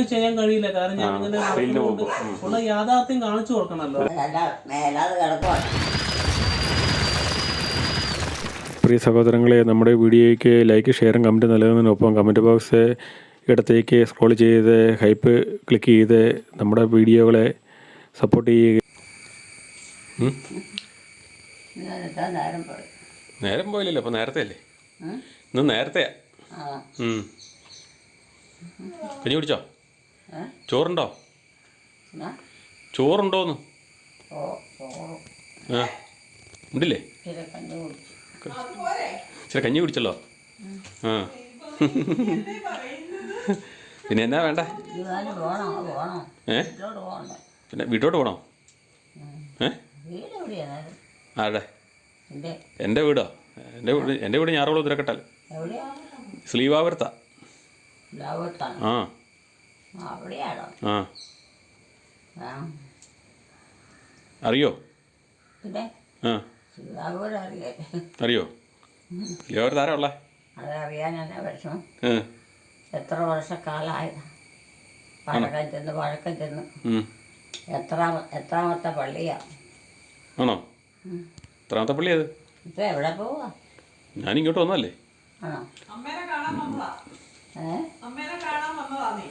Video ചെയ്യാൻ കഴിയില്ല, കാരണം ഞാൻ ഇങ്ങനെ ഉള്ള യാഥാർത്ഥ്യം കാണിച്ചു കൊടുക്കണല്ലോ. പ്രിയ സഹോദരങ്ങളെ, നമ്മുടെ വീഡിയോയ്ക്ക് ലൈക്ക്, ഷെയറും കമൻറ്റ് നൽകുന്നതിനൊപ്പം കമൻറ്റ് ബോക്സ് ഇടത്തേക്ക് സ്ക്രോൾ ചെയ്ത് ഹൈപ്പ് ക്ലിക്ക് ചെയ്ത് നമ്മുടെ വീഡിയോകളെ സപ്പോർട്ട് ചെയ്യുക. നേരം പോയില്ലല്ലോ, അപ്പോൾ നേരത്തെ അല്ലേ? ഇന്ന് നേരത്തെയാ. കഞ്ഞി കുടിച്ചോ? ചോറുണ്ടോ? ചോറുണ്ടോന്ന് ഉണ്ടില്ലേ? ഇച്ചിരി കഞ്ഞി കുടിച്ചല്ലോ. ആ പിന്നെ എന്നാ വേണ്ട? പിന്നെ വീട്ടോട്ട് പോകണോ? ആടെ എൻ്റെ വീടോ? എൻ്റെ വീട് ഞാറുകുളം തിരക്കട്ടാൽ സ്ലീവാവരത്താ. ആ ആ അറിയോ? ആ അറിയോ? സ്ലീവാവരത്ത് ആരാ ഉള്ളത്? അതറിയാൻ എന്നാ വിഷമം. എത്ര വർഷക്കാലമായി പഴക്കം ചെന്ന് എത്രാമത്തെ പള്ളിയാ? ആണോ? എത്രാമത്തെ പള്ളി അത്? ഇപ്പൊ എവിടെ പോവാ? ഞാനിങ്ങോട്ട് വന്നല്ലേ. ആണോ? അമ്മേനെ കാണാൻ വന്നതാ.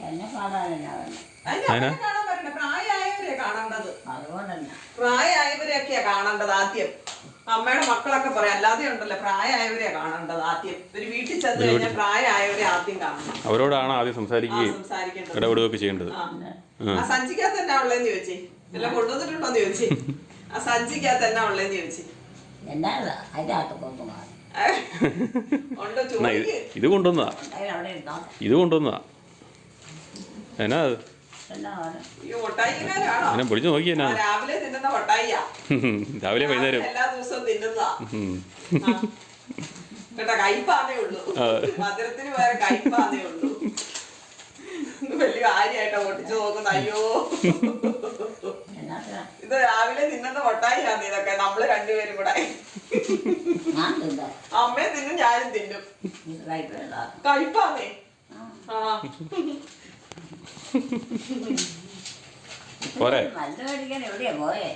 എന്നെ കാണാനെന്നാ വേണ്ട? പ്രായമായവരെയാ കാണേണ്ടത്. അതുകൊണ്ടന്നെ പ്രായമായവരെയൊക്കെയാ കാണേണ്ടത് ആദ്യം. അമ്മയുടെ മക്കളൊക്കെ പറയാം, അല്ലാതെ ഉണ്ടല്ലോ പ്രായമായവരെയാ കാണേണ്ടത് ആദ്യം. ഒരു വീട്ടിൽ ചെന്ന് കഴിഞ്ഞാൽ പ്രായമായവരെ ആദ്യം കാണണം. അവരോടാണ് ആദ്യം സംസാരിക്കുകയും ഇടപെടുകയൊക്കെ ചെയ്യേണ്ടത്. ആ സഞ്ചിക്കകത്ത് എന്നാ ഉള്ളതെന്ന് ചോദിച്ചേ, എല്ലാം കൊണ്ടുവന്നിട്ടുണ്ടോന്ന് ചോദിച്ചേ. ആ സഞ്ചിക്കകത്ത് എന്നാ ഉള്ളതെന്ന് ചോദിച്ചേ. എന്നാ അതിനകത്ത് കൊണ്ടുപോകാൻ ഇത് കൊണ്ടുവന്നതാ. ഇത് കൊണ്ടുവന്നതാ. എന്നാ അത്? അങ്ങനെ പൊളിച്ചു നോക്കി. എന്നാ രാവിലെ തിന്നുന്ന കൊട്ടായിയാ. രാവിലെ വൈകുന്നേരം എല്ലാ ദിവസവും തിന്നുന്നതാ കേട്ടാ. കയ്പാന്നേ ഉള്ളൂ, മധുരത്തിന് വേറെ കയ്പാന്നേ ഉള്ളൂ. വലിയ കാര്യമായിട്ടാ പൊട്ടിച്ചു നോക്കുന്ന. അയ്യോ, ഇത് രാവിലെ തിന്നുന്ന കൊട്ടായിയാന്ന് ഇതൊക്കെ. നമ്മള് രണ്ടുപേരും കൂടെ അമ്മയും തിന്നും ഞാനും തിന്നും. കയ്പാന്നേ. പോരെ? എവിടെയാ പോയേ?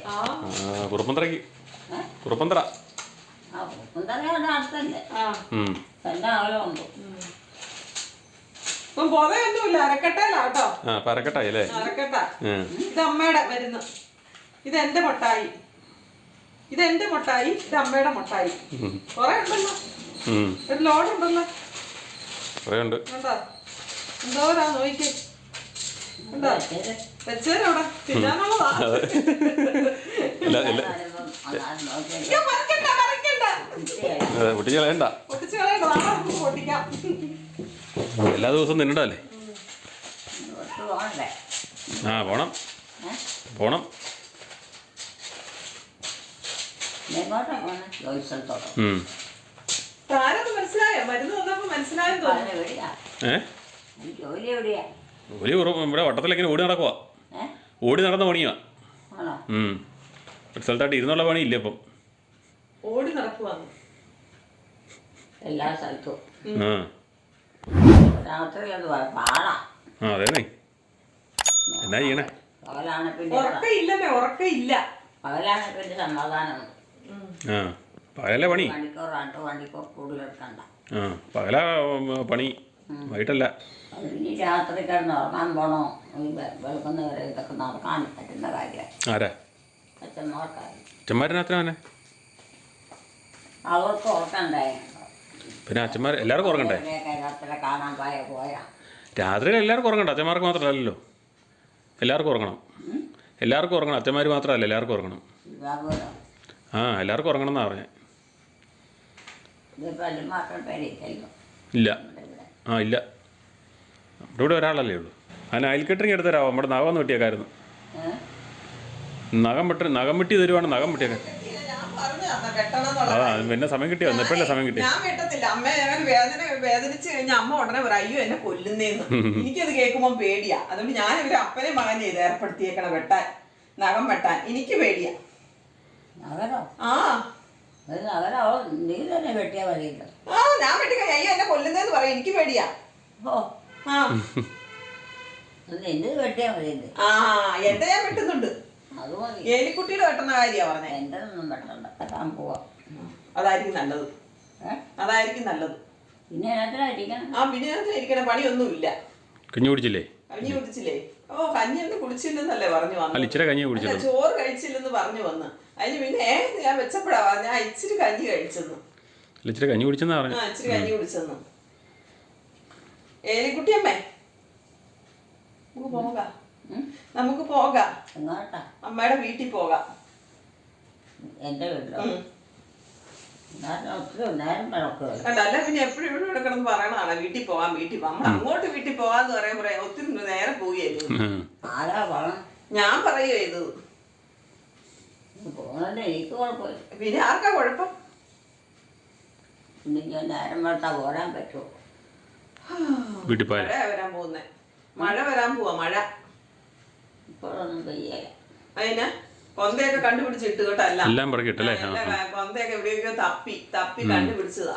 കുറുപ്പന്തറയ്ക്ക്. കുറുപ്പന്തറ അടുത്തല്ലേ? എല്ലാ ആളും പൊതയൊന്നുമില്ല, അരക്കട്ടയിലാട്ടോ. അരക്കട്ടായി അല്ലേ? അരക്കട്ട. ഇത് അമ്മയുടെ മരുന്ന്, ഇത് എന്റെ മുട്ടായി, ഇത് എന്റെ മുട്ടായി, ഇത് അമ്മയുടെ മുട്ടായി. കൊറേ ഉണ്ടല്ലോ, ഒരു ലോഡ് ഉണ്ടല്ലോ. എന്തോരാ നോക്കിക്കേ. വെച്ചേരവിടെ തിന്നാനുള്ളതാ. പൊട്ടിച്ച് കളയണ്ട. പൊട്ടിക്കാം. എല്ലാ ദിവസവും തിന്നണ്ടല്ലേ? ആ പോണം പോണം. മനസ്സിലായോ? മരുന്ന് തന്നപ്പോ മനസ്സിലായോ? ജോലി ഇവിടെ വട്ടത്തിലിങ്ങനെ ഓടി നടക്കുവാ. ഓടി നടന്ന പണിയാ. ഒരു സ്ഥലത്തായിട്ട് ഇരുന്നുള്ള പണി ഇല്ല ഇപ്പം. ഓടി നടക്കുവാ എല്ലാ സ്ഥലത്തും. അതേന്നേ. എന്നാ ചെയ്യണേ? ഉറക്കയില്ല. പകലാണ് പിന്നെ സമാധാനം. പകലല്ലേ പണി? വണ്ടിക്കോ കൂടുതലെടുക്കണ്ട. പകലാ പണി, വൈകിട്ടല്ല. ഇനി രാത്രി കിടന്ന് ഉറങ്ങാൻ പോണോ? വെളുക്കുന്നവരെ ഇതൊക്കെ നടക്കാൻ പറ്റുന്ന കാര്യമാണ്. ആരാ? അച്ഛന്മാർക്കായി. അച്ഛന്മാരിനത്ര തന്നെ അവർക്ക് ഉറക്കണ്ടേ? പിന്നെ അച്ഛന്മാർ എല്ലാവർക്കും ഉറങ്ങണ്ടേ? രാത്രി കാണാൻ പോയാ രാത്രിയിൽ എല്ലാവർക്കും ഉറങ്ങണ്ട. അച്ഛന്മാർക്ക് മാത്രമല്ലല്ലോ, എല്ലാവർക്കും ഉറങ്ങണം. എല്ലാവർക്കും ഉറങ്ങണം. അച്ഛന്മാർ മാത്രമല്ല, എല്ലാവർക്കും ഉറങ്ങണം. എല്ലാവർക്കും ഉറങ്ങണം എന്നാ പറഞ്ഞേ. ഇല്ല. ഇല്ല, ഇവിടെ ഒരാളല്ലേ ഉള്ളൂ. അതിന് അയൽ കെട്ടറിങ് എടുത്ത് തരാമോ? നമ്മുടെ നഖം ഒന്ന് വെട്ടിയേക്കായിരുന്നു. നഖം വെട്ടി തരുവാണ്. നഖം വെട്ടിയേക്കാൻ പിന്നെ സമയം കിട്ടിയോ? എപ്പോഴല്ലേ സമയം കിട്ടിയ? ഞാൻ വെട്ടത്തില്ല. അമ്മ വേദനിച്ച് കഴിഞ്ഞാൽ അമ്മ ഉടനെ പറയും അയ്യോ എന്നെ കൊല്ലുന്നേന്ന്. എനിക്കത് കേൾക്കുമ്പോ പേടിയാ. അതുകൊണ്ട് ഞാൻ ഇവര് അപ്പനെ മകനെ ഇത് ഏർപ്പെടുത്തിയേക്കണം വെട്ടാൻ, നഖം വെട്ടാൻ. എനിക്ക് പേടിയാ. ഞാൻ വെട്ടിക്കഴിഞ്ഞ അയ്യോ എന്നെ കൊല്ലുന്നേന്ന് പറയും. എനിക്ക് പേടിയാ. എന്ത് കെട്ടിയാൽ മതി. ആ എന്റെ ഞാൻ വെട്ടുന്നുണ്ട്. അത് മതി. എലിക്കുട്ടിയുടെ വെട്ടുന്ന കാര്യമാണ് പറഞ്ഞേ. എൻ്റെ ഒന്നും വെട്ടണ്ട, വെട്ടാൻ പോവാം. അതായിരിക്കും നല്ലത്. അതായിരിക്കും നല്ലത്. പിന്നെ അതിനകത്തിരിക്കണം. ആ പിന്നെ ഇരിക്കണ പണിയൊന്നുമില്ല. കഞ്ഞി കുടിച്ചില്ലേ? കഞ്ഞി കുടിച്ചില്ലേ? ഓ കഞ്ഞിയൊന്നും കുടിച്ചില്ലെന്നല്ലേ പറഞ്ഞു വന്നു. ഇച്ചിരി കഞ്ഞി കുടിച്ചല്ലോ. ചോറ് കഴിച്ചില്ലെന്ന് പറഞ്ഞു വന്ന്. അതിന് പിന്നെ ഞാൻ വെച്ചപ്പോഴാ പറഞ്ഞ ഇച്ചിരി കഞ്ഞി കഴിച്ചെന്ന്. ഇച്ചിരി കഞ്ഞി കുടിച്ചെന്നാ പറഞ്ഞു. ആ ഇച്ചിരി കഞ്ഞി കുടിച്ചെന്ന്. ഏലിക്കുട്ടിയമ്മേ നമുക്ക് പോകാം. നമുക്ക് പോകാം. എങ്ങോട്ടാ? അമ്മയുടെ വീട്ടിൽ പോകാം. എൻ്റെ വീട്ടിലോ? ഒത്തിരി നേരം കിടക്കുക. അല്ല പിന്നെ എപ്പോഴും ഇവിടെ കിടന്ന് പറയണതാണ് വീട്ടിൽ പോകാം വീട്ടിൽ പോകാം. നമ്മൾ അങ്ങോട്ട് വീട്ടിൽ പോകാന്ന് പറയാൻ ഒത്തിരി നേരം പോവുകയല്ലേ. ആരാ പറയണം? ഞാൻ പറയുക ചെയ്തത്. പോകുന്നതിന് എനിക്ക് കുഴപ്പമില്ല. പിന്നെ ആർക്കാ കുഴപ്പം? പിന്നെ ഞാൻ നേരം വെട്ടാ പോരാൻ പറ്റുമോ? വീട്ടിൽ പോയാൽ മഴ വരാൻ പോകുന്നേ. മഴ വരാൻ പോവാ. മഴ ഇപ്പോഴൊന്നും പെയ്യല. അതിന് കൊന്തയൊക്കെ കണ്ടുപിടിച്ചിട്ട് കേട്ടോ. അല്ല എല്ലാം പറക്കിട്ടല്ലേ? കൊന്തയൊക്കെ എവിടെയൊക്കെ തപ്പി കണ്ടുപിടിച്ചതാ.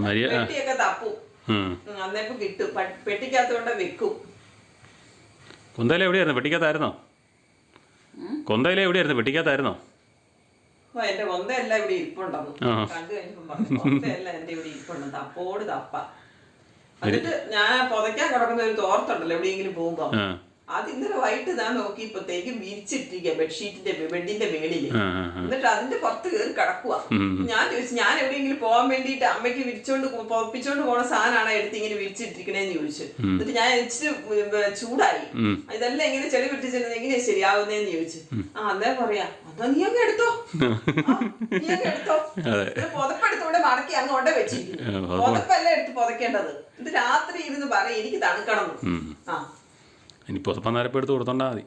പെട്ടിയൊക്കെ തപ്പും. അന്നേരം കിട്ടും. പെട്ടിക്കകത്തോണ്ട് വെക്കും. കൊന്തയില എവിടെയായിരുന്നു? പെട്ടിക്കകത്തായിരുന്നോ? കൊന്തയില എവിടെയായിരുന്നു? പെട്ടിക്കകത്തായിരുന്നോ? എന്റെ കൊന്തയെല്ലാം ഇവിടെ ഇരിപ്പുണ്ടെന്ന് കണ്ടു കഴിഞ്ഞപ്പോ പറഞ്ഞു. കൊന്തയെല്ലാം എന്റെ ഇവിടെ ഇരിപ്പുണ്ടെന്ന്. തപ്പോട് തപ്പ. എന്നിട്ട് ഞാൻ പുതയ്ക്കാൻ കിടക്കുന്ന ഒരു തോർത്തുണ്ടല്ലോ എവിടെയെങ്കിലും പോകുമ്പോ, അത് ഇന്നലെ വൈകിട്ട് ഞാൻ നോക്കിയപ്പോഴത്തേക്കും വിരിച്ചിട്ടിരിക്കുക ബെഡിന്റെ മേളില്. എന്നിട്ട് അതിന്റെ പുറത്ത് കയറി കിടക്കുക. ഞാൻ ചോദിച്ചു ഞാൻ എവിടെയെങ്കിലും പോകാൻ വേണ്ടിയിട്ട് അമ്മയ്ക്ക് പൊപ്പിച്ചോണ്ട് പോണ സാധനമാണ് എടുത്ത് ഇങ്ങനെ വിരിച്ചിട്ടിരിക്കണേന്ന് ചോദിച്ചു. എന്നിട്ട് ഞാൻ ഇച്ചിരി ചൂടായി. ഇതെല്ലാം ഇങ്ങനെ ചെളി വിട്ടിച്ചിരുന്നത് എങ്ങനെയാ ശരിയാവുന്നേന്ന് ചോദിച്ചു. അന്നേരം പറയാ അതാ നീ അങ്ങ് എടുത്തോ, നീ അങ്ങ് എടുത്തോ. പുതപ്പെടുത്തോടെ മടക്കി അങ്ങോട്ടേ വെച്ചിരിക്കുന്നു. പുതപ്പെല്ലാം എടുത്ത് പുതക്കേണ്ടത്. ഇത് രാത്രി ഇരുന്ന് പറയാം എനിക്ക് തണുക്കണം. ഇനി പുതപ്പന്നരപ്പം എടുത്ത് കൊടുത്തോണ്ടാ മതി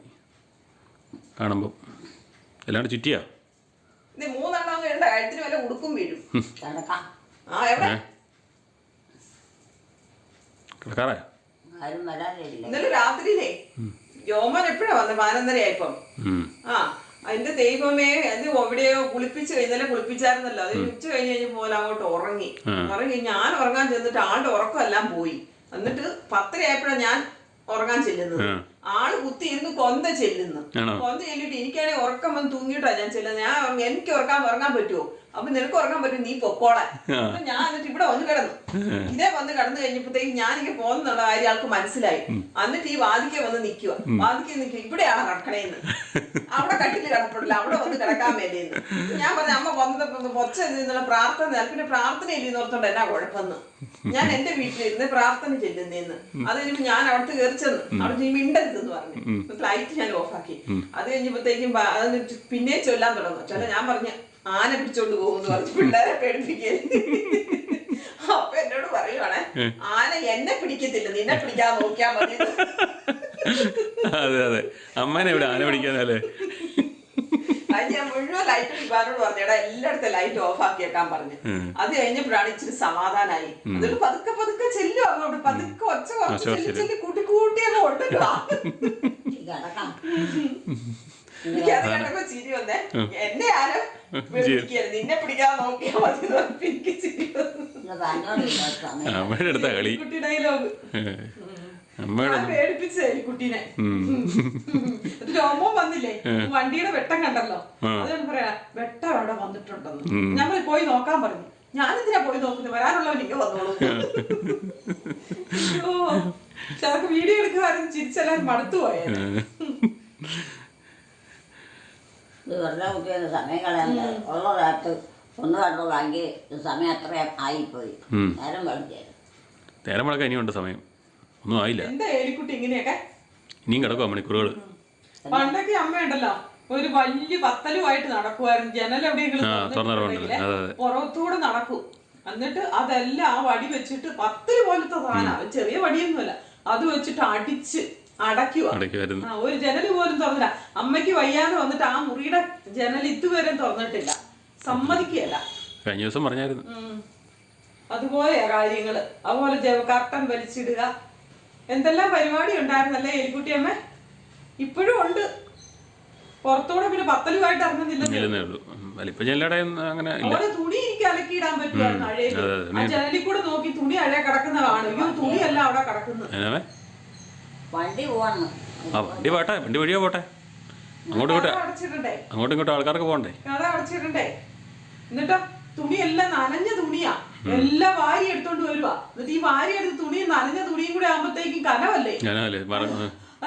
കാണുമ്പോൾ. എല്ലാണ്ട് ചുറ്റിയാ ഇത് 3 എണ്ണം വേണ്ട. കഴുത്തിന് വല്ല ഉടുക്കും വീഴും. കിടക്കാറായോ? ഇന്നലെ രാത്രിയിലേ ജോമൻ എപ്പോഴാ വന്നത്? 11:30 ആയപ്പം. അതിന്റെ ദൈവമേ അത് എവിടെയോ കുളിപ്പിച്ച് ഇന്നലെ കുളിപ്പിച്ചായിരുന്നല്ലോ. അത് ഉച്ച കഴിഞ്ഞ് പോലെ അങ്ങോട്ട് ഉറങ്ങി. ഞാൻ ഉറങ്ങാൻ ചെന്നിട്ട് ആളുടെ ഉറക്കമെല്ലാം പോയി. എന്നിട്ട് 10:30 ആയപ്പോഴാണ് ഞാൻ ഉറങ്ങാൻ ചെല്ലുന്നത്. ആള് കുത്തി ഇരുന്ന് കൊന്ത ചെല്ലുന്നു. കൊന്ത ചെല്ലിട്ട് എനിക്കാണെങ്കിൽ ഉറക്കം വന്ന് തൂങ്ങിയിട്ടാ ഞാൻ ചെല്ലുന്നത്. എനിക്ക് ഉറങ്ങാൻ പറ്റുമോ? അപ്പൊ നിനക്ക് ഉറങ്ങാൻ പറ്റും, നീ പൊക്കോളാൻ. അപ്പൊ ഞാൻ എന്നിട്ട് ഇവിടെ വന്ന് കിടന്നു. ഇതേ വന്ന് കിടന്നു കഴിഞ്ഞപ്പോഴത്തേക്ക് ഞാനിങ്ങനെ പോകുന്നുള്ള കാര്യം ആൾക്ക് മനസ്സിലായി. എന്നിട്ട് ഈ വാതിക്കെ വന്ന് നിൽക്കുക. വാതിക്കെ നിൽക്കുക. ഇവിടെയാണ് കിടക്കണേന്ന്. അവിടെ കട്ടില് കിടപ്പിടില്ല, അവിടെ വന്ന് കിടക്കാൻ വേണ്ടിയെന്ന്. ഞാൻ പറഞ്ഞു അമ്മ പൊച്ച എന്നുള്ള പ്രാർത്ഥന. പിന്നെ പ്രാർത്ഥന ഇല്ലെന്ന് ഓർത്തോണ്ട് എന്നാ കുഴപ്പമെന്ന്. ഞാൻ എന്റെ വീട്ടിലിരുന്ന് പ്രാർത്ഥന ചെല്ലുന്നേന്ന്. അത് കഴിഞ്ഞപ്പോ ഞാൻ അവിടുത്തെ കയറി ചെന്നു. അവിടെ നീ മിണ്ടരുതെന്ന് പറഞ്ഞു. ലൈറ്റ് ഞാൻ ഓഫാക്കി. അത് കഴിഞ്ഞപ്പോഴത്തേക്കും പിന്നെ ചൊല്ലാൻ തുടങ്ങും. ഞാൻ പറഞ്ഞു ആന പിടിച്ചോണ്ട് പോകുമെന്ന് പറഞ്ഞു പിള്ളേരെ പേടിപ്പിക്കേ. അപ്പൊ എന്നോട് പറയുവാണേ ആന എന്നെ പിടിക്കത്തില്ല, നിന്നെ പിടിക്കാൻ നോക്കിയാ മതി. അതെ അതെ, അമ്മേനെ ഇവിടെ ആന പിടിക്കാനല്ലേ. അത് ഞാൻ മുഴുവൻ ലൈറ്റ് ഇപ്പാനോട് പറഞ്ഞേടാ എല്ലായിടത്തും ലൈറ്റ് ഓഫ് ആക്കിയേക്കാൻ പറഞ്ഞു. അത് കഴിഞ്ഞപ്പോഴാണ് ഇച്ചിരി സമാധാനായി. എന്നിട്ട് പതുക്കെ പതുക്കെ ചെല്ലും അങ്ങോട്ട്. പതുക്കെ ഒച്ച കുറച്ച് ചെല്ലി കൂട്ടി കൂട്ടിയൊക്കെ കൊണ്ടല്ലോ. എനിക്ക് അത് കണ്ടപ്പോ ചിരി വന്നേ. എന്നെ ആരോ നിന്നെ പിടിക്കാൻ നോക്കിയാ മതി. എനിക്ക് ചിരി കളി കുട്ടി ഡയലോഗ് പേടിപ്പിച്ചേ കുട്ടീനെ. രോമം വന്നില്ലേ, വണ്ടിയുടെ വെട്ടം കണ്ടല്ലോ. അതുകൊണ്ട് പറയാ വെട്ടം അവിടെ വന്നിട്ടുണ്ടെന്ന്. ഞാൻ പോയി നോക്കാൻ പറഞ്ഞു. ഞാനെന്തിനാ പോയി നോക്കുന്നത്? വരാനുള്ളവൻ ഇങ്ങനെ വന്നോളൂ. ചിലർക്ക് വീഡിയോ എടുക്കുവാനും ചിരിച്ചെല്ലാരും മടുത്തു പോയത്. വെറുതെ കുട്ടിയുടെ സമയം കളയാൻ ഉള്ള നേരത്ത് ഒന്ന് കണ്ടുള്ളെങ്കിൽ സമയം അത്രയും ആയിപ്പോയി. നേരം കളിക്കായിരുന്നു. നേരം വിളക്കാൻ ഇനിയുണ്ട് സമയം, ഒന്നും ആയില്ല. എന്താ എലിക്കുട്ടി ഇങ്ങനെയൊക്കെ ഇനിയും കിടക്കുവാ മണിക്കൂറുകൾ. പണ്ടൊക്കെ അമ്മയുണ്ടല്ലോ ഒരു വലിയ പത്തലുമായിട്ട് നടക്കുവായിരുന്നു. ജനലെവിടെയെങ്കിലും പുറത്തൂടെ നടക്കും. എന്നിട്ട് അതെല്ലാം ആ വടി വെച്ചിട്ട് പത്തല് പോലത്തെ സാധനം, ചെറിയ വടിയൊന്നുമല്ല, അത് വെച്ചിട്ട് അടിച്ച് അടയ്ക്കുവായിരുന്നു. ഒരു ജനല് പോലും തുറന്നില്ല. അമ്മയ്ക്ക് വയ്യാതെ വന്നിട്ട് ആ മുറിയുടെ ജനൽ ഇതുവരെ തുറന്നിട്ടില്ല, സമ്മതിക്കുകയല്ല. കഴിഞ്ഞ ദിവസം പറഞ്ഞായിരുന്നു. അതുപോലെയാ കാര്യങ്ങള്. അതുപോലെ കർട്ടൻ വലിച്ചിടുക, എന്തെല്ലാം പരിപാടി ഉണ്ടായിരുന്നല്ലേ എലിക്കുട്ടിയമ്മ. ഇപ്പോഴും ഉണ്ട്. പുറത്തൂടെ പിന്നെ പത്തലുമായിട്ട് ഇറങ്ങുന്നില്ലെന്നേ ഉള്ളൂ. അതുപോലെ തുണി എനിക്ക് അലക്കിയിടാൻ പറ്റുമായിരുന്നു അഴയിൽ. ആ ജനലിൽ കൂടെ നോക്കി തുണി അഴ കിടക്കുന്ന കാണും. അയ്യോ തുണിയല്ല അവിടെ കിടക്കുന്നത്. വണ്ടി പോവാണ്. ആ വണ്ടി പോട്ടെ, വണ്ടി വഴിയോ പോട്ടെ. അങ്ങോട്ടും ഇങ്ങോട്ട് അടച്ചിടണ്ടേ? അങ്ങോട്ടും ഇങ്ങോട്ടും ആൾക്കാർക്ക് പോകണ്ടേ? കട അടച്ചിടണ്ടേ? എന്നിട്ടോ തുണിയെല്ലാം നനഞ്ഞ തുണിയാ, എല്ലാം വാരി എടുത്തോണ്ട് വരുവാ. എന്നിട്ട് ഈ വാരി എടുത്ത് തുണി നനഞ്ഞ തുണിയും കൂടെ ആകുമ്പോഴത്തേക്കും കനവല്ലേ?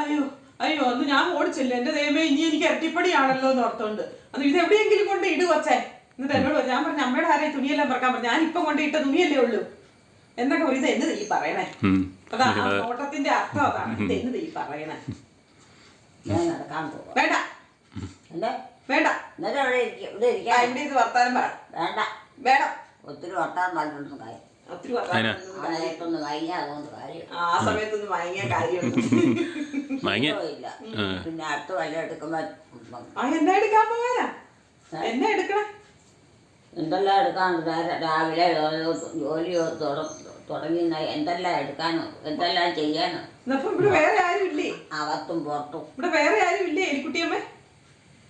അയ്യോ അയ്യോ, അന്ന് ഞാൻ ഓടിച്ചില്ല. എന്റെ ദൈവമേ, ഇനി എനിക്ക് ഇരട്ടിപ്പടിയാണല്ലോ എന്ന് ഓർത്തോണ്ട് അന്ന് ഇത് എവിടെയെങ്കിലും കൊണ്ട് ഇടുവച്ചേ. എന്നിട്ട് എന്നോട് ഞാൻ പറഞ്ഞു, അമ്മയുടെ ആരെയും തുണിയെല്ലാം പറക്കാൻ പറഞ്ഞു. ഞാൻ ഇപ്പൊ കൊണ്ട് ഇട്ട തുണിയല്ലേ ഉള്ളൂ എന്നൊക്കെ പറയും. ഇത് എന്നത് ഈ പറയണേ? അതാ ഓട്ടത്തിന്റെ അർത്ഥം അതാണ്. ഇത് എന്നത് ഈ പറയണേ? ഞാൻ നടക്കാൻ പോവാ. വേണ്ട വേണ്ട, ഇവിടെ ഇത് വർത്താനം പറ. വേണ്ട വേണം. ഒത്തിരി വർത്താനം പറഞ്ഞിട്ടൊന്നും കാര്യം. ഒത്തിരി വർത്താനം സമയത്തൊന്ന് കഴിഞ്ഞാൽ അതുകൊണ്ട് കാര്യം. ആ സമയത്തൊന്നും വാങ്ങിയ കാര്യമൊന്നും ഇല്ല. പിന്നെ അടുത്ത് വല്ല എടുക്കുമ്പോ എന്നെ എടുക്കാൻ പോകാനാ? എന്നെ എടുക്കണേ? എന്തെല്ലാം എടുക്കാനുണ്ട്? രാവിലെ ജോലി തുടങ്ങി എന്തെല്ലാം എടുക്കാനോ എന്തെല്ലാം ചെയ്യാനോ. ഇവിടെ വേറെ ആരും ഇല്ലേ? അകത്തും പുറത്തും. ഇവിടെ വേറെ ആരും ഇല്ലേ എലിക്കുട്ടിയമ്മ?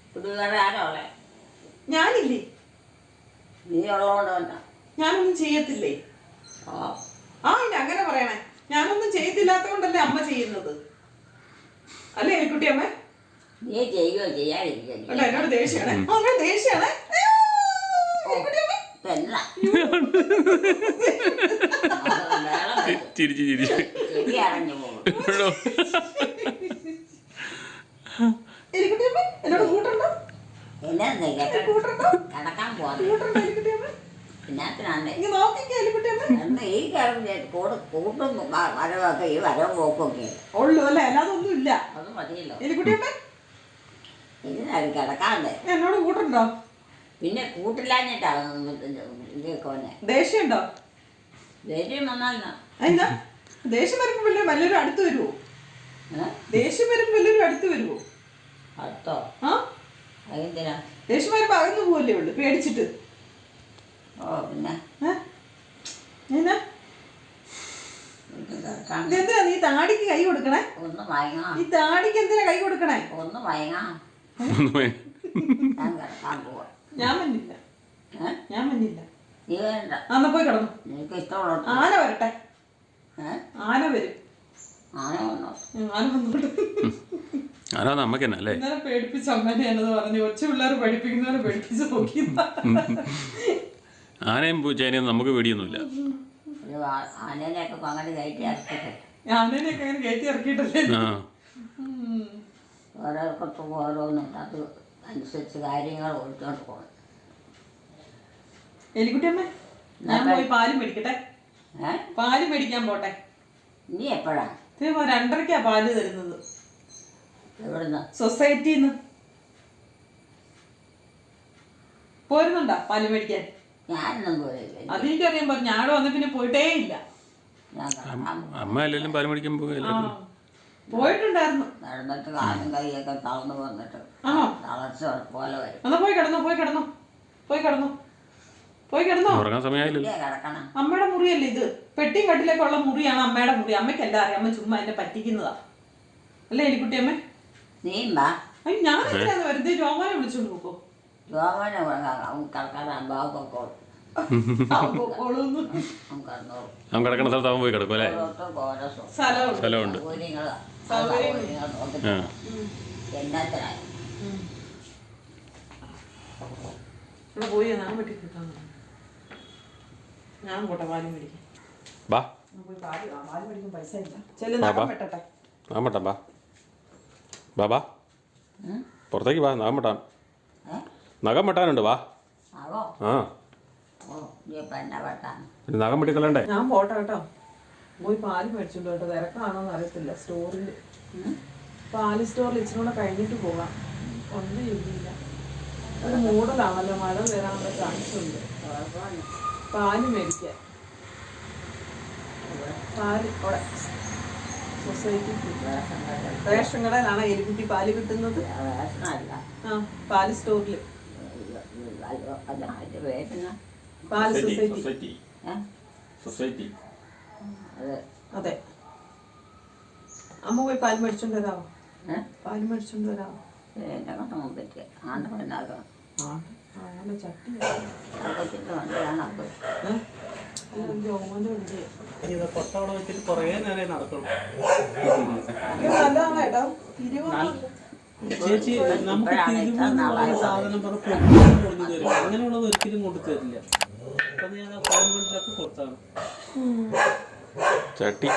ഇവിടെ വേറെ ആരോ ഉള്ളേ? ഞാനില്ലേ? നീ ഉള്ളതുകൊണ്ട് തന്നെ ഞാനൊന്നും ചെയ്യത്തില്ലേ? ഇല്ല, അങ്ങനെ പറയണേ. ഞാനൊന്നും ചെയ്യത്തില്ലാത്തോണ്ടല്ലേ അമ്മ ചെയ്യുന്നത്, അല്ലേ എലിക്കുട്ടിയമ്മ? നീ ചെയ്യുകയോ ചെയ്യാതിരിക്കോ? എന്നോട് ദേഷ്യാണ്. അങ്ങനെ ദേഷ്യാണ്. ചിരിച്ചു ചിരിച്ചു എന്നോട് കൂട്ടുണ്ടോ? കിടക്കാൻ പോകാൻ ഈ കൂട്ടും വരവൊക്കെ ഈ വരവും പോക്കൊക്കെ ഉള്ളു അല്ലേ? അല്ലാതെ ഒന്നും ഇല്ല. അത് മതിയല്ലോ. ഇതിനാണ് കിടക്കാണ്ട് എന്നോട് കൂട്ടുണ്ടോ? പിന്നെ കൂട്ടില്ലാഞ്ഞിട്ടാണ് ദേഷ്യമുണ്ടോ? ദേഷ്യം വന്നാൽ ദേഷ്യം വരുമ്പോ വല്ലവരും അടുത്ത് വരുവോ? ദേഷ്യം വരുമ്പോ വല്ലവരും അടുത്ത് വരുവോ? അടുത്തോ? അതെന്തിനാ? ദേഷ്യം വരുമ്പോ അകന്നു പോവല്ലേ ഉള്ളു പേടിച്ചിട്ട്. പിന്നെ എന്തിനാ നീ താടിക്ക് കൈ കൊടുക്കണേ? ഒന്ന് മയങ്ങാം. ഈ താടിക്ക് എന്തിനാ കൈ കൊടുക്കണേ? ഒന്ന് മയങ്ങാം. ഞാൻ കിടക്കാൻ പോവാ. ഞാൻ മഞ്ഞില്ല. ഞാൻ മഞ്ഞില്ല. നീ വേണ്ട. അന്ന് പോയി കിടന്നു. നിനക്ക് ഇഷ്ടമുള്ള ആന വരട്ടെ. ആന വരും. ആന വന്നോ? ആന വന്നോട്ട്. നമുക്ക് തന്നെ അല്ലേ? ഇന്നലെ പേടിപ്പിച്ച അമ്മേനെയാണെന്ന് പറഞ്ഞു. കൊച്ചു പിള്ളേർ പഠിപ്പിക്കുന്നവരെ പേടിപ്പിച്ച് നോക്കി. ആനയും ചേനയും നമുക്ക് പേടിയൊന്നുമില്ല. ആനേനെയൊക്കെ അങ്ങനെ കയറ്റി ഇറക്കിട്ടെ. ആനേനെയൊക്കെ അങ്ങനെ കയറ്റി ഇറക്കിയിട്ടല്ലേ? ഓരോരുത്തർക്കും ഓരോന്നും അത് അനുസരിച്ച് കാര്യങ്ങൾ ഓടിച്ചോണ്ട് പോകണം. എലിക്കുട്ടിയമ്മ, ഞാൻ പോയി പാല് മേടിക്കട്ടെ. പാല് മേടിക്കാൻ പോട്ടെ. നീ എപ്പോഴാ? 2:30 പാല് തരുന്നത്. എവിടുന്ന്? സൊസൈറ്റിന്ന്. പോരുന്നുണ്ടോ പാല് മേടിക്കാൻ? ഞാനൊന്നും പോയില്ല. അതെനിക്കറിയാൻ പറഞ്ഞു. ഞാടെ വന്ന പിന്നെ പോയിട്ടേ ഇല്ല. അമ്മ അല്ലെങ്കിലും പാല് മേടിക്കാൻ പോയിട്ടുണ്ടായിരുന്നു. നടന്നിട്ട് കാലും കൈയൊക്കെ തളർന്നു വന്നിട്ട് തളർച്ച പോലെ വരും. എന്നാ പോയി കിടന്നോ, പോയി കിടന്നോ, പോയി കിടന്നോ, പോയി കിടന്നോ. കിടക്കണം. അമ്മയുടെ മുറിയല്ലേ ഇത്? പെട്ടിയും കട്ടിലൊക്കെ ഉള്ള മുറിയാണ് അമ്മയുടെ മുറി. അമ്മയ്ക്ക് എന്താ അറിയാം? അമ്മ ചുമ്മാ എന്നെ പറ്റിക്കുന്നതാ അല്ലേ എലിക്കുട്ടിയമ്മ? നീമ്പാ? ഞാൻ എങ്ങനെയാന്ന് വെറുതെ രോമാനെ വിളിച്ചോണ്ട് പോക്കോ? രോമാനെ കിടക്കാൻ ബാബൊക്കെ കിടക്കണ സ്ഥലത്ത് അവൻ പോയി കിടക്കും അല്ലേ? സ്ഥലമുണ്ട്. ഞാൻ പോട്ടെ പാല് മേടിക്കാം. പൈസ ഇല്ല. ബാബാ പുറത്തേക്ക് വാ, നഖം വെട്ടാൻ. നഖം വെട്ടാനുണ്ട്, വാ. നഖം വെട്ടിക്കളണ്ടേ? ഞാൻ പോട്ടെ കേട്ടോ. പോയി പാല് മേടിച്ചോണ്ട് കേട്ടോ. തിരക്കാണോന്ന് അറിയത്തില്ല. സ്റ്റോറിൽ പാല് സ്റ്റോറിൽ ഇച്ചിരി കൂടെ കഴിഞ്ഞിട്ട് പോകാം. ഒന്നും ചെയ്യില്ല. ഒരു മൂടലാണല്ലോ, മഴ വരാനുള്ള ചാൻസ് ഉണ്ട്. പാല് മേടിക്കാൻ പാല് അവിടെ സൊസൈറ്റി റേഷൻ കടയിലാണ് എലിക്കുട്ടി പാല് കിട്ടുന്നത്. പാല് സ്റ്റോറിൽ പാല് സൊസൈറ്റി. അതെ. അമ്മ പോയി പാല് മേടിച്ചോണ്ട് വരാമോ? പാല് മേടിച്ചോണ്ട് വരാമോ? ചട്ടി ഇത് കൊട്ടവിടെ വെച്ചിട്ട് കുറേ നേരം നടക്കണം. നല്ലതാണ് കേട്ടോ. ചേച്ചി നമുക്ക് തിരുമെന്ന് പറയുന്ന സാധനം പറഞ്ഞ് കൊടുത്തു തരും. അങ്ങനെയുള്ളത് ഒരിക്കലും കൊണ്ടു തരില്ല. അപ്പൊ ഞാൻ ആ ഫോൺ വീട്ടിലൊക്കെ കൊടുത്താണ്. ചട്ടി,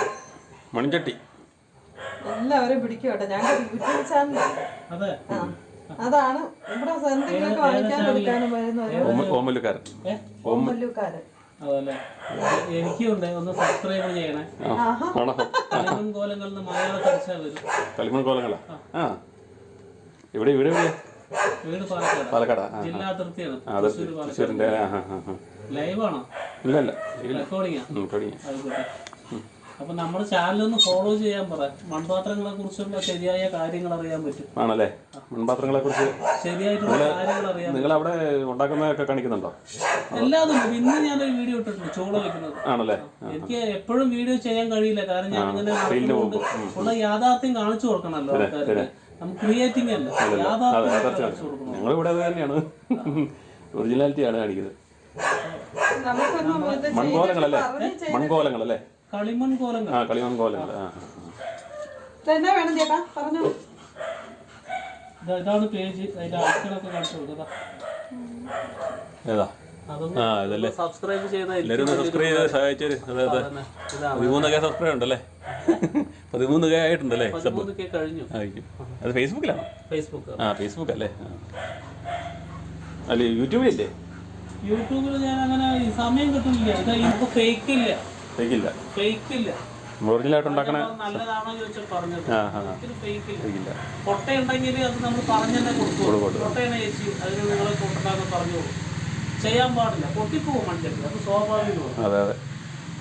മൺചട്ടി. എല്ലാവരും പിടിക്കും കേട്ടോ. ഞങ്ങളുടെ യൂട്യൂബ് ചാനൽ അതെ, അതാണ് ഇവിടെ എന്തെങ്കിലുമൊക്കെ വാങ്ങിക്കാനും എടുക്കാനും വരുന്നവര് ഓമല്ലുകാരൻ. ഓമല്ലൂക്കാരൻ. അതല്ലേ, എനിക്കും ഉണ്ട്. ഒന്ന് സബ്സ്ക്രൈബ് ചെയ്യണേ. കളിമൺ കോലങ്ങളിൽ നിന്ന് മലയാളം അടിച്ചാൽ വരും. കളിമൺ കോലങ്ങളാ? ആ, ഇവിടെ ഇവിടെ വീട് പാലക്കാട്. പാലക്കാടാ? ജില്ലാ അതിർത്തിയാണ്. തൃശ്ശൂരിന്റെ. ലൈവാണോ? ഇല്ല ഇല്ല, റെക്കോർഡിങ്ങാ. റെക്കോർഡിങ്ങാ. അപ്പൊ നമ്മുടെ ചാനലൊന്ന് ഫോളോ ചെയ്യാൻ പറ. മൺപാത്രങ്ങളെ കുറിച്ചുള്ള ശരിയായ കാര്യങ്ങൾ അറിയാൻ പറ്റും. ആണല്ലേ? മൺപാത്രങ്ങളെ കുറിച്ച് ശരിയായിട്ടുള്ള കാര്യങ്ങൾ അറിയാൻ. നിങ്ങൾ അവിടെ ഉണ്ടാക്കുന്നതൊക്കെ കാണിക്കുന്നുണ്ടോ? എല്ലാതും. ഇന്ന് ഞാനൊരു വീഡിയോ ഇട്ടിട്ടുണ്ട് ചോള വെക്കുന്നത്. ആണല്ലേ? എനിക്ക് എപ്പോഴും വീഡിയോ ചെയ്യാൻ കഴിയില്ല, കാരണം ഞാൻ ഇങ്ങനെ നടക്കുന്നുണ്ട്. ഉള്ള യാഥാർത്ഥ്യം കാണിച്ചു കൊടുക്കണല്ലോ ആൾക്കാർക്ക്. നമുക്ക് ക്രിയേറ്റിംഗ് അല്ല, യാഥാർത്ഥ്യം കാണിച്ചു കൊടുക്കണം. ഞങ്ങളിവിടെ അത് തന്നെയാണ്, ഒറിജിനാലിറ്റിയാണ് കാണിക്കുന്നത്. മൺകോലങ്ങളല്ലേ? മൺകോലങ്ങളല്ലേ? കളിമൺ കോലങ്ങൾ. ആ, കളിമൺ കോലങ്ങൾ. എന്നാ വേണം ചേട്ടാ പറഞ്ഞോ. ഇതാണ് പേജ്. അതിന്റെ ആൾക്കാരൊക്കെ കാണിച്ചു കൊടുക്കുക. ഏതാ? ആ, ഇതല്ലേ? സബ്സ്ക്രൈബ് ചെയ്യുന്ന എല്ലാവരും സബ്സ്ക്രൈബ് ചെയ്ത് സഹായിച്ചൊരു. അതെ, 13K സബ്സ്ക്രൈബ് ഉണ്ടല്ലേ? 13K ആയിട്ടുണ്ടല്ലേ? 13K കഴിഞ്ഞു. ആയിരിക്കും. അത് ഫേസ്ബുക്കിലാണോ? ഫേസ്ബുക്ക്. ആ, ഫേസ്ബുക്ക് അല്ലേ? അല്ലേ, യൂട്യൂബിലല്ലേ? യൂട്യൂബിൽ ഞാൻ അങ്ങനെ സമയം കിട്ടുന്നില്ല. ഇത് നമുക്ക് ഫേക്ക് ഇല്ല. ഒറിജിനലായിട്ട് ഉണ്ടാക്കണ നല്ലതാണോ ചോദിച്ചാൽ പറഞ്ഞത്. ഫേക്ക് ഇല്ല. കൊട്ടയുണ്ടെങ്കിൽ അത് നമ്മൾ പറഞ്ഞു തന്നെ കൊടുക്കും. കൊട്ടയാണ് ചേച്ചി, അതിന് നിങ്ങളെ കൊട്ടാന്ന് പറഞ്ഞു ചെയ്യാൻ പാടില്ല. പൊട്ടിപ്പോവും മൺചട്ടി, അത് സ്വാഭാവികമാണ്. അതെ അതെ.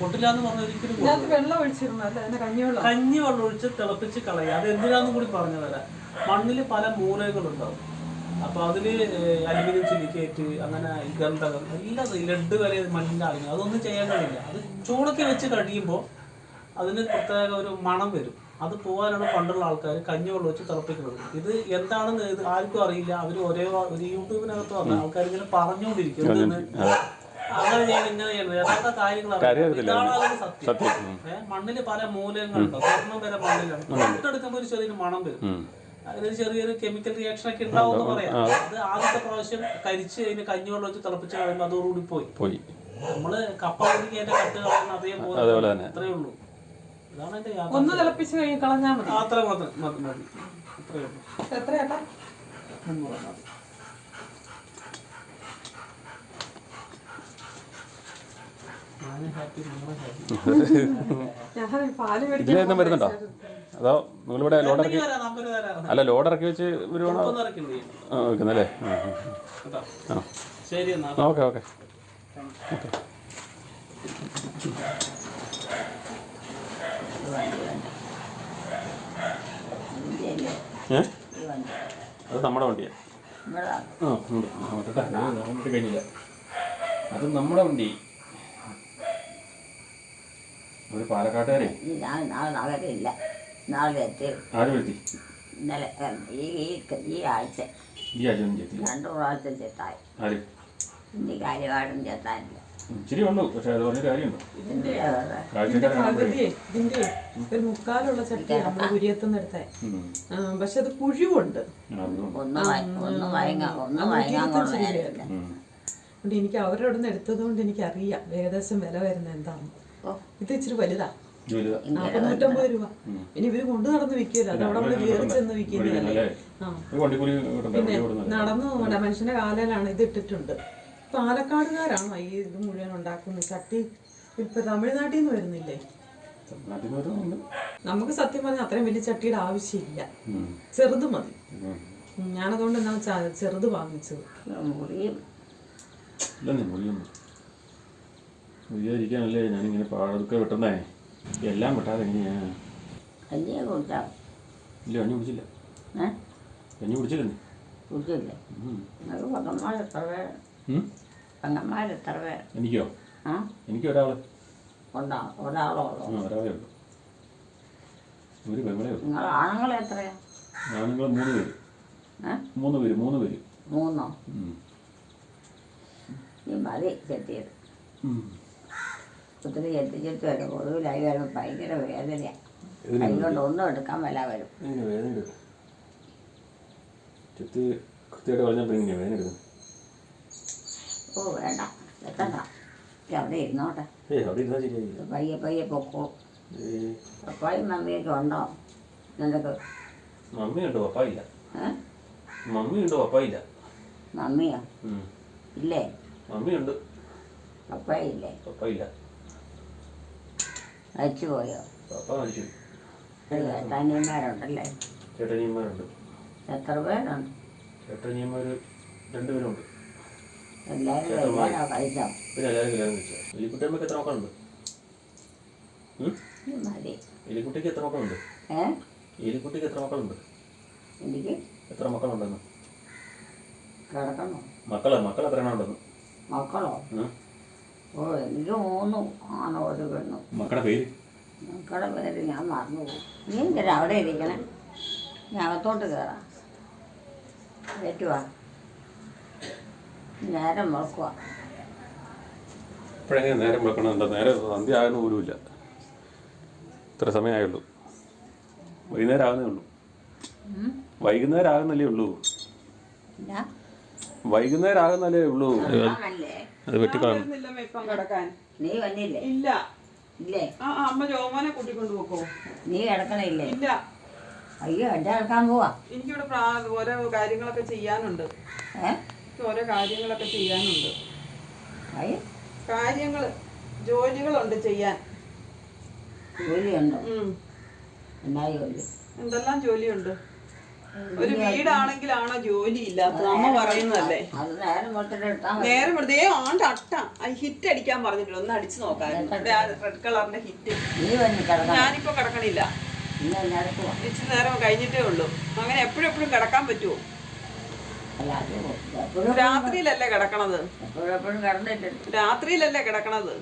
പൊട്ടില്ലാന്ന് പറഞ്ഞ ഒരിക്കലും വെള്ളം ഒഴിച്ചിരുന്നു. കഞ്ഞിവെള്ളം ഒഴിച്ച് തിളപ്പിച്ച് കളയുക. അത് എന്തിനാന്നും കൂടി പറഞ്ഞു തരാം. മണ്ണിൽ പല മൂലകളുണ്ടാവും. അപ്പൊ അതില് അലുമിനിയം സിലിക്കേറ്റ്, അങ്ങനെ ഗന്ധകം, എല്ലാം ലഡ് വരെ മണ്ണിന്റെ ആളുകൾ അതൊന്നും ചെയ്യാൻ കഴിയില്ല. അത് ചൂടൊക്കെ വെച്ച് കഴിയുമ്പോൾ അതിന് പ്രത്യേക ഒരു മണം വരും. അത് പോകാനാണ് പണ്ടുള്ള ആൾക്കാർ കഞ്ഞിവെള്ളം വെച്ച് തിളപ്പിക്കുന്നത്. ഇത് എന്താണെന്ന് ഇത് ആർക്കും അറിയില്ല. അവർ ഒരു യൂട്യൂബിനകത്ത് വന്ന ആൾക്കാർ ഇങ്ങനെ പറഞ്ഞുകൊണ്ടിരിക്കും അങ്ങനെ ചെയ്യണം ഇങ്ങനെ ചെയ്യണം. യഥാർത്ഥ കാര്യങ്ങൾ അറിയാം. സത്യം. മണ്ണില് പല മൂലങ്ങളുണ്ടാവും. സ്വർണ്ണം വരെ മണ്ണിലാണ്. തൊട്ടെടുക്കുമ്പോൾ ഒരു ചെറിയൊരു മണം വരും. അതിനൊരു ചെറിയൊരു കെമിക്കൽ റിയാക്ഷൻ ഒക്കെ ഉണ്ടാവും എന്ന് പറയാം. അത് ആദ്യത്തെ പ്രാവശ്യം കരിച്ച് അതിന് കഞ്ഞിവെള്ളം വെച്ച് തിളപ്പിച്ച് കഴിയുമ്പോൾ അതോടുകൂടി പോയി. നമ്മള് കപ്പ കുടിക്കേണ്ട കട്ട് കളയുന്ന അതേപോലെ അത്രേ ഉള്ളൂ. ഇതാണ് എന്റെ യാത്ര. ഒന്ന് തിളപ്പിച്ച് കഴിഞ്ഞ് കളഞ്ഞാൽ മതി. അത്ര മതി. അത്രേ ഉള്ളൂ. എത്രയാട്ടാ? 300 മതി. ഇതിലേന്നും വരുന്നുണ്ടോ? അതോ നിങ്ങളിവിടെ ലോഡിറക്കി? അല്ല, ലോഡിറക്കി വെച്ച് വരുവാണോ വെക്കുന്നല്ലേ? ശരി എന്നാ. Okay okay okay. അത് നമ്മുടെ വണ്ടിയാണ്. കഴിഞ്ഞില്ല, അത് നമ്മുടെ വണ്ടി. ഒരു പാലക്കാട്ടുകാരെ നഗരമില്ല. നാളെ എത്തി. ആര് വരുത്തി? ഇന്നലെ ഈ ആഴ്ച 2 പ്രാവശ്യം ചെത്തായി. ആര്? ഇനി കാര്യമായിട്ടും ചെത്താനില്ല. ഇച്ചിരി ഉള്ളൂ, പക്ഷെ അത് പറഞ്ഞ കാര്യമുണ്ടോ? ഇതിന്റെ ഒരു മുക്കാലുള്ള ചട്ടി നമ്മുടെ കുരിയത്തുനിന്ന് എടുത്തേ. പക്ഷെ അത് കുഴിവുണ്ട്. എനിക്ക് അവരുടെ അവിടെ നിന്ന് എടുത്തത് കൊണ്ട് എനിക്കറിയാം ഏകദേശം വില വരുന്നത് എന്താണെന്ന്. ഇത് ഇച്ചിരി വലുതാ, 150 രൂപ. ഇനി ഇവര് കൊണ്ടു നടന്ന് വിൽക്കില്ല, അത് അവിടെ നമ്മൾ കയറി ചെന്ന് വിൽക്കുന്നതല്ലേ. പിന്നെ നടന്നു പോകണ്ട മനുഷ്യന്റെ കാലയിലാണ് ഇത് ഇട്ടിട്ടുണ്ട്. പാലക്കാടുകാരാണോ ഈ ഇത് മുഴുവൻ ഉണ്ടാക്കുന്നത്? ചട്ടി ഇപ്പൊ തമിഴ്നാട്ടിൽ നിന്ന് വരുന്നില്ലേ? നമുക്ക് സത്യം പറഞ്ഞാൽ അത്രയും വലിയ ചട്ടിയുടെ ആവശ്യമില്ല, ചെറുത് മതി. ഞാനതുകൊണ്ട് എന്നാ ചെറുത് വാങ്ങിച്ചത്. മുറിയാതിരിക്കാനല്ലേ ഞാനിങ്ങനെ പാടൊക്കെ വെട്ടുന്നേ. എല്ലാം വെട്ടാതെ എങ്ങനെയാണ്? കഞ്ഞിയെ കുടിച്ചാൽ ഇല്ല, കഞ്ഞി കുടിച്ചില്ല. കഞ്ഞി കുടിച്ചില്ലേ? കുടിച്ചില്ലേ? പെങ്ങന്മാരെത്ര പേര്? എനിക്കോ? എനിക്ക് ഒരാള്. ഒരാളോ? ഒരാളേ ഉള്ളൂ, ഒരു പെങ്ങളേ ഉള്ളൂ. നിങ്ങൾ ആണുങ്ങൾ എത്രയാ? ആണുങ്ങൾ 3 പേര്. 3 പേര്. 3 പേര്. 3 ഈ മതി ചെത്തിയത്. ഒത്തിരി ചെത്തിച്ചിട്ട് വരും. ഒടുവിലായി വരുമ്പോൾ ഭയങ്കര വേദനയാണ്. കൈകൊണ്ട് ഒന്നും എടുക്കാൻ മേല വരും. ഇങ്ങനെ വേദന എടുക്കും. ചെത്തി കൃത്യമായിട്ട് പറഞ്ഞപ്പോൾ ഇങ്ങനെ വേദന എടുക്കും. ഓ വേണ്ട, എത്തണ്ട. അവിടെ ഇരുന്നോട്ടെ. അവിടെ ഇരുന്നാൽ ശരിയായി. പയ്യെ പയ്യെ പൊക്കോ. പപ്പായും മമ്മിയൊക്കെ ഉണ്ടോ നിനക്ക്? മമ്മിയുണ്ട്, പപ്പായില്ല. മമ്മിയുണ്ട്, പപ്പായില്ല. മമ്മിയോ? ഇല്ലേ? മമ്മിയുണ്ട്, പപ്പായില്ലേ? പപ്പായില്ല. മരിച്ചു പോയോ? പപ്പ മരിച്ചു. ചേട്ടാനിയന്മാരുണ്ടല്ലേ? ചേട്ടനിയന്മാരുണ്ട്. എത്ര പേരുണ്ട്? ചേട്ടനിയന്മാർ 2 പേരുണ്ട്. എല്ലാവരും കല്യാണമോ കഴിച്ചോ? പിന്നെ എല്ലാവരും കല്യാണം കഴിച്ചാൽ. എലിക്കുട്ടിയമ്മക്ക് എത്ര മക്കളുണ്ട്? മതി. എലിക്കുട്ടിക്ക് എത്ര മക്കളുണ്ട്? എലിക്കുട്ടിക്ക് എത്ര മക്കളുണ്ട്? എനിക്ക് എത്ര മക്കളുണ്ടെന്ന്? കിടക്കണോ? മക്കൾ എത്ര എണ്ണം ഉണ്ടെന്ന്? മക്കളോ? ഓ എനിക്ക് 3 ആണോ 1 പെണ്ണു. മക്കളുടെ പേര്? മക്കളുടെ പേര് ഞാൻ മറന്നുപോകും. നീ എന്തിനാ അവിടെ ഇരിക്കണേ? ഞാൻ അകത്തോട്ട് കയറാം. ഏറ്റുവാ, നേരം മുളക്കുക. ഇപ്പോഴെങ്ങനെ നേരം വെക്കണമെന്നുണ്ടോ? നേരെ സന്ധ്യ ആകുന്ന പോലുമില്ല. ഇത്ര സമയമായുള്ളൂ. വൈകുന്നേരം ആകുന്നേ ഉള്ളൂ. വൈകുന്നേരം ആകുന്നല്ലേ ഉള്ളൂ. വൈകുന്നേരം ആകുന്നല്ലേ ഉള്ളൂ. അത് വെട്ടിക്കളാണ്. ഇപ്പം കിടക്കാൻ നീ വന്നില്ലേ? ഇല്ല. ഇല്ലേ? അമ്മ ജോമോനെ കൂട്ടിക്കൊണ്ട് പോക്കോ? നീ കിടക്കണില്ലേ? ഇല്ല. അയ്യോ എന്റെ കിടക്കാൻ പോവാ. എനിക്കിവിടെ ഓരോ കാര്യങ്ങളൊക്കെ ചെയ്യാനുണ്ട്. ഓരോ കാര്യങ്ങളൊക്കെ ചെയ്യാനുണ്ട്. ജോലികളുണ്ട് ചെയ്യാൻ. ജോലിയുണ്ടോ? എന്നാ ജോലി? എന്തെല്ലാം ജോലിയുണ്ട്. ഒരു വീടാണെങ്കിലാണോ ജോലി ഇല്ലാത്തത്? അമ്മ പറയുന്നതല്ലേ. അത് നേരം വെറുതെ ആണ്ട് അട്ട ഹിറ്റ് അടിക്കാൻ പറഞ്ഞിട്ടില്ല. ഒന്ന് അടിച്ചു നോക്കാൻ. റെഡ് കളറിന്റെ ഹിറ്റ്. ഞാനിപ്പോ കിടക്കണില്ല. ഇച്ചിരി നേരം കഴിഞ്ഞിട്ടേ ഉള്ളൂ. അങ്ങനെ എപ്പോഴും കിടക്കാൻ പറ്റുമോ? രാത്രിയിലല്ലേ കിടക്കണത്? രാത്രിയിലല്ലേ കിടക്കണത്?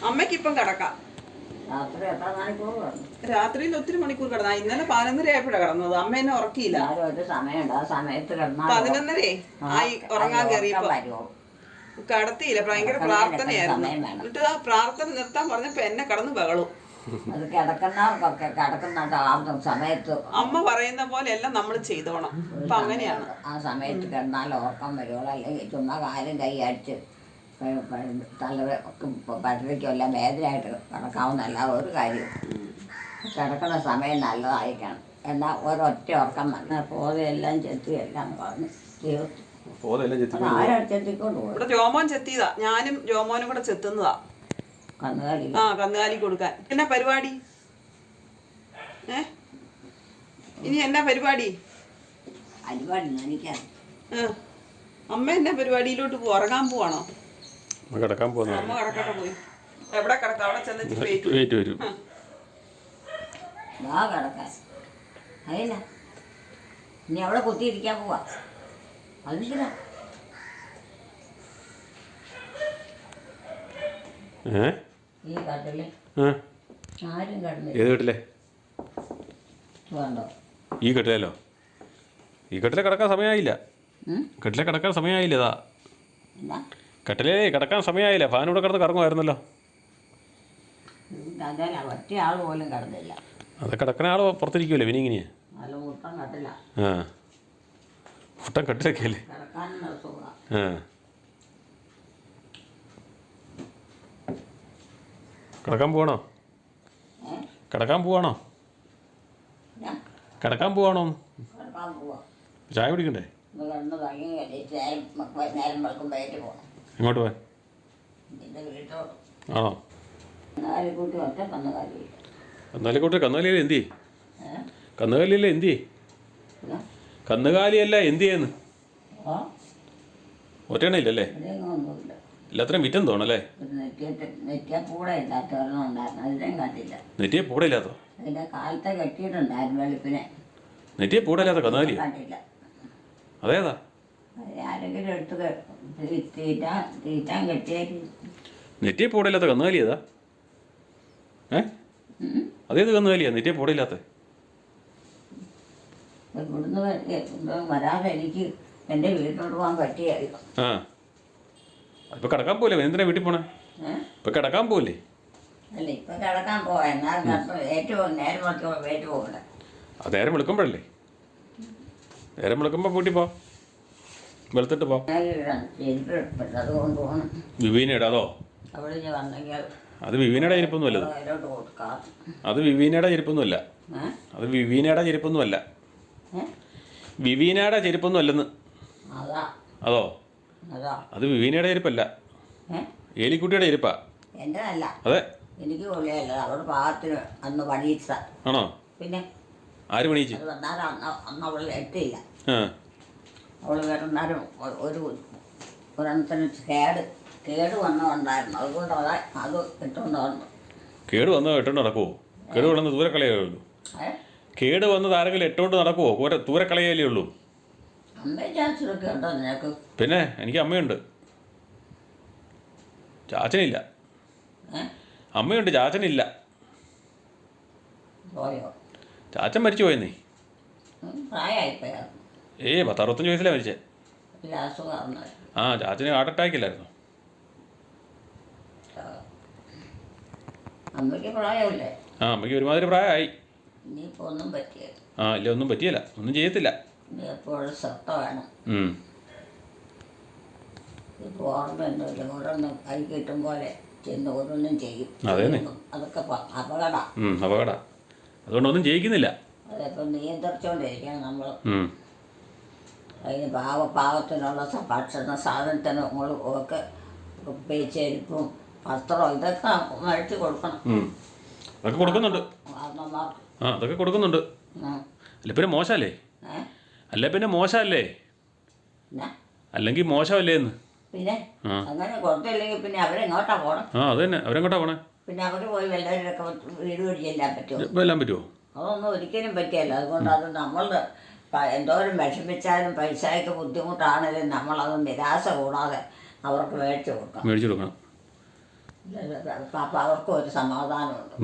അമ്മയ്ക്കിപ്പം കിടക്കാം. രാത്രിയിൽ ഒത്തിരി മണിക്കൂർ കിടന്നാ. ഇന്നലെ 11:30 ആയപ്പോഴാണ് കിടന്നത്. അമ്മ എന്നെ ഉറക്കിയില്ല. 11:30 ആയി ഉറങ്ങാൻ കയറിയപ്പോ. കടത്തിയില്ല. ഭയങ്കര പ്രാർത്ഥനയായിരുന്നു. എന്നിട്ട് ആ പ്രാർത്ഥന നിർത്താൻ പറഞ്ഞപ്പോ എന്നെ കടന്ന് ബഹളും. അത് കിടക്കുന്നവർക്കൊക്കെ കിടക്കുന്ന സമയത്ത് അമ്മ പറയുന്ന പോലെ എല്ലാം നമ്മൾ ചെയ്തോണം. അപ്പൊ അങ്ങനെയാണ്. ആ സമയത്ത് കിടന്നാൽ ഓർക്കം വരുവോളൂ. അല്ലെങ്കിൽ ചുമ്മാ കാലും കൈ അടിച്ച് പട്ടിണിക്കും എല്ലാം വേദനയായിട്ട് കിടക്കാവുന്നല്ല ഒരു കാര്യം. കിടക്കുന്ന സമയം നല്ലതായിരിക്കണം. എന്നാൽ ഒരൊറ്റ ഉറക്കം വന്നാൽ പോതെല്ലാം ചെത്തി എല്ലാം പറഞ്ഞ് ആരാ ചെത്തിക്കൊണ്ട് പോകും? ഇവിടെ ജോമോൻ ചെത്തിയതാ. ഞാനും ജോമോനും കൂടെ ചെത്തുന്നതാ. കന്നുകാലി കന്നുകാലി കൊടുക്കാൻ. എന്നാ പരിപാടി? ഇനി എന്നാ പരിപാടി? പരിപാടി എനിക്കാണ്. അമ്മ എന്നാ പരിപാടിയിലോട്ട് ഉറങ്ങാൻ പോവാണോ? കിടക്കാൻ പോകുന്ന. അമ്മ കിടക്കട്ടെ പോയി. എവിടെ കിടക്കാം? അവിടെ ചെന്നിട്ട് വെയിറ്റ് വരും. കിടക്കാൻ അതില്ല. ഇനി അവിടെ കുത്തിയിരിക്കാൻ പോവാ. അതില്ല. ഈ കട്ടില് ആരും കിടന്നില്ല. ഏത് കെട്ടിലെ? വേണ്ടോ? ഈ കെട്ടിലല്ലോ. ഈ കെട്ടിലെ കിടക്കാൻ സമയമായില്ല. കെട്ടിലെ കിടക്കാൻ സമയമായില്ല. ഇതാ കെട്ടിലേ കിടക്കാൻ സമയമായില്ല. ഫാൻ ഇവിടെ കിടന്ന് കറങ്ങുമായിരുന്നല്ലോ. ഒറ്റ ആൾ പോലും കിടന്നില്ല. അത് കിടക്കുന്ന ആൾ പുറത്തിരിക്കുമല്ലോ. പിന്നെ ഇങ്ങനെയാ. നല്ല മുട്ടം കട്ടില്ല. മുട്ടം കട്ടിലൊക്കെ അല്ലേ. കിടക്കാനുള്ള സുഖം. കിടക്കാൻ പോവാണോ? കിടക്കാൻ പോവാണോ? കിടക്കാൻ പോവാണോ? കിടക്കാൻ പോവാ. ചായ കുടിക്കണ്ടേ? കിടന്ന് ഭംഗി നേരം വെളുക്കുമ്പോഴേക്ക് പോകണം. എങ്ങോട്ട് പോവാൻ? എൻ്റെ വീട്ടോട്. ആണോ? കന്നുകാലിക്കൂട്ടി ഒറ്റ കന്നുകാലിയില്ല. കന്നുകാലിക്കൂട്ടി കന്നുകാലിയല്ല എന്തി? കന്നുകാലിയല്ല എന്തി? കന്നുകാലിയല്ല എന്തിയെന്ന് ഒറ്റയണയില്ലല്ലേ? ഒന്നുമില്ല. എല്ലാത്തിനും വിറ്റം തോന്നല്ലേ? നെറ്റിയ പൂട ഇല്ലാത്ത ഒരെണ്ണം ഉണ്ടായിരുന്നു. അതിനെയും കണ്ടില്ല. നെറ്റിയെ പൂടയില്ലാത്തോ? അതിൻ്റെ കാലത്തെ കെട്ടിയിട്ടുണ്ടായിരുന്നു വെളുപ്പിനെ. നെറ്റിയെ പൂടയില്ലാത്ത കന്നുകാലി കണ്ടില്ല. അതേതാ? ആരെങ്കിലും എടുത്ത് തീറ്റാൻ കെട്ടിയേക്ക്. നെറ്റിയെ പൂടയില്ലാത്ത കന്നുകാലി ഏതാ? അതേത് കന്നുകാലിയാ നെറ്റിയെ പൂടയില്ലാത്ത? ഇവിടുന്ന് വരാതെ എനിക്ക് എൻ്റെ വീട്ടിലോട്ട് പോകാൻ പറ്റിയായിരുന്നു. അതിപ്പോൾ കിടക്കാൻ പോലെ എന്തിനാ വീട്ടിൽ പോണേ? ഇപ്പം കിടക്കാൻ പോവില്ലേ? അല്ല ഇപ്പം കിടക്കാൻ പോവാം. എന്നാൽ ഏറ്റവും നേരം വെക്കുമ്പോൾ വെയിറ്റ് പോകണ്ട. അത് നേരം വിളിക്കുമ്പോഴല്ലേ? നേരം വിളിക്കുമ്പോൾ കൂട്ടി പോ, വെളുത്തിട്ട് പോ. അതുകൊണ്ട് പോകണം. വിവീനയുടെ അതോ? അവിടെ ഇനി വന്നെങ്കിൽ അത് വിവീനയുടെ ചെരുപ്പൊന്നും അല്ലത്. അതിലോട്ട് കൊടുക്കാം. അത് വിവീനയുടെ ചെരുപ്പൊന്നുമല്ല. അത് വിവീനയുടെ ചെരുപ്പൊന്നുമല്ല. വിവീനയുടെ ചെരുപ്പൊന്നും അല്ലെന്ന്. അതാ അതോ? അതാ അത് വിവീനയുടെ ചെരുപ്പല്ല, ഏലിക്കുട്ടിയുടെ ചെരുപ്പാ. എൻ്റെ അല്ല, അതെ. എനിക്ക് കൊള്ളിയല്ല. അവിടെ പാകത്തിന് അന്ന് പണിയിച്ച. ആണോ? പിന്നെ ആര് പണിയിച്ച്? അത് വന്നാലും അന്ന് അവൾ എത്തിയില്ല. ആ അവൾ വരുന്നാലും ഒരെണ്ണത്തിന് കേട് വന്നുണ്ടായിരുന്നു. അതുകൊണ്ട് അത് ഇട്ടുകൊണ്ട് വന്നു. കേട് വന്ന് ഇട്ടുകൊണ്ട് നടക്കുമോ? കേട് വന്നത് ദൂരെ കളയുള്ളൂ. കേട് വന്നത് ആരെങ്കിലും ഇട്ടുകൊണ്ട് നടക്കുമോ? ദൂരെ കളയല്ലേ ഉള്ളൂ. അമ്മയും ചാച്ചനൊക്കെ ഉണ്ടോ നിനക്ക്? പിന്നെ എനിക്ക് അമ്മയുണ്ട്, ചാച്ചനില്ല. അമ്മയുണ്ട്, ചാച്ചനില്ല. പോയോ? ചാച്ചൻ മരിച്ചു പോയെന്നേ. പ്രായമായിപ്പോയോ? 10-65 വയസ്സിലാണ് മരിച്ചേ. ഇല്ല, അസുഖം. ആ, ചാച്ചന് ഹാർട്ട് അറ്റാക്ക് ഇല്ലായിരുന്നു. അമ്മയ്ക്ക് പ്രായമില്ലേ? ആ, അമ്മയ്ക്ക് ഒരുമാതിരി പ്രായമായി. ഇനിയിപ്പോൾ ഒന്നും പറ്റിയത്. ആ, ഇല്ല, ഒന്നും പറ്റിയല്ല, ഒന്നും ചെയ്യത്തില്ല. ഇനി എപ്പോഴും ശ്രദ്ധ വേണം. ഇപ്പോൾ ഓർമ്മയൊന്നുമില്ല. ഓരോന്നും കൈ കിട്ടും പോലെ ചെന്ന് ഓരോന്നും ചെയ്യും. അതൊക്കെ അപകട. അതുകൊണ്ടൊന്നും ചെയ്യിക്കുന്നില്ല. അതിപ്പോൾ നിയന്ത്രിച്ചുകൊണ്ടിരിക്കണം നമ്മൾ. അതിന് പാവത്തിനുള്ള ഭക്ഷണ സാധനത്തിനും ഒക്കെ ചെരുപ്പും വസ്ത്രവും ഇതൊക്കെ മേടിച്ച് കൊടുക്കണം. അതൊക്കെ കൊടുക്കുന്നുണ്ട്. ആ, അതൊക്കെ കൊടുക്കുന്നുണ്ട്. അല്ല പിന്നെ മോശമല്ലേ? അല്ല പിന്നെ മോശമല്ലേ? അല്ലെങ്കിൽ മോശമല്ലേ എന്ന്? പിന്നെ അങ്ങനെ കൊടുത്തില്ലെങ്കിൽ പിന്നെ അവരെങ്ങോട്ടാ പോകണം? ആ, അത് തന്നെ, അവരെങ്ങോട്ടാ പോണേ? പിന്നെ അവർ പോയി വല്ലവരൊക്കെ വീട് പിടിച്ചെല്ലാൻ പറ്റുമോ? എല്ലാം പറ്റുമോ? അതൊന്നും ഒരിക്കലും പറ്റിയല്ല. അതുകൊണ്ട് അത് നമ്മളുടെ എന്തോരം വിഷമിച്ചാലും പൈസയ്ക്ക് ബുദ്ധിമുട്ടാണെങ്കിലും നമ്മളത് നിരാശ കൂടാതെ അവർക്ക് മേടിച്ചു കൊടുക്കണം. അപ്പം അവർക്കും ഒരു സമാധാനമുണ്ട്.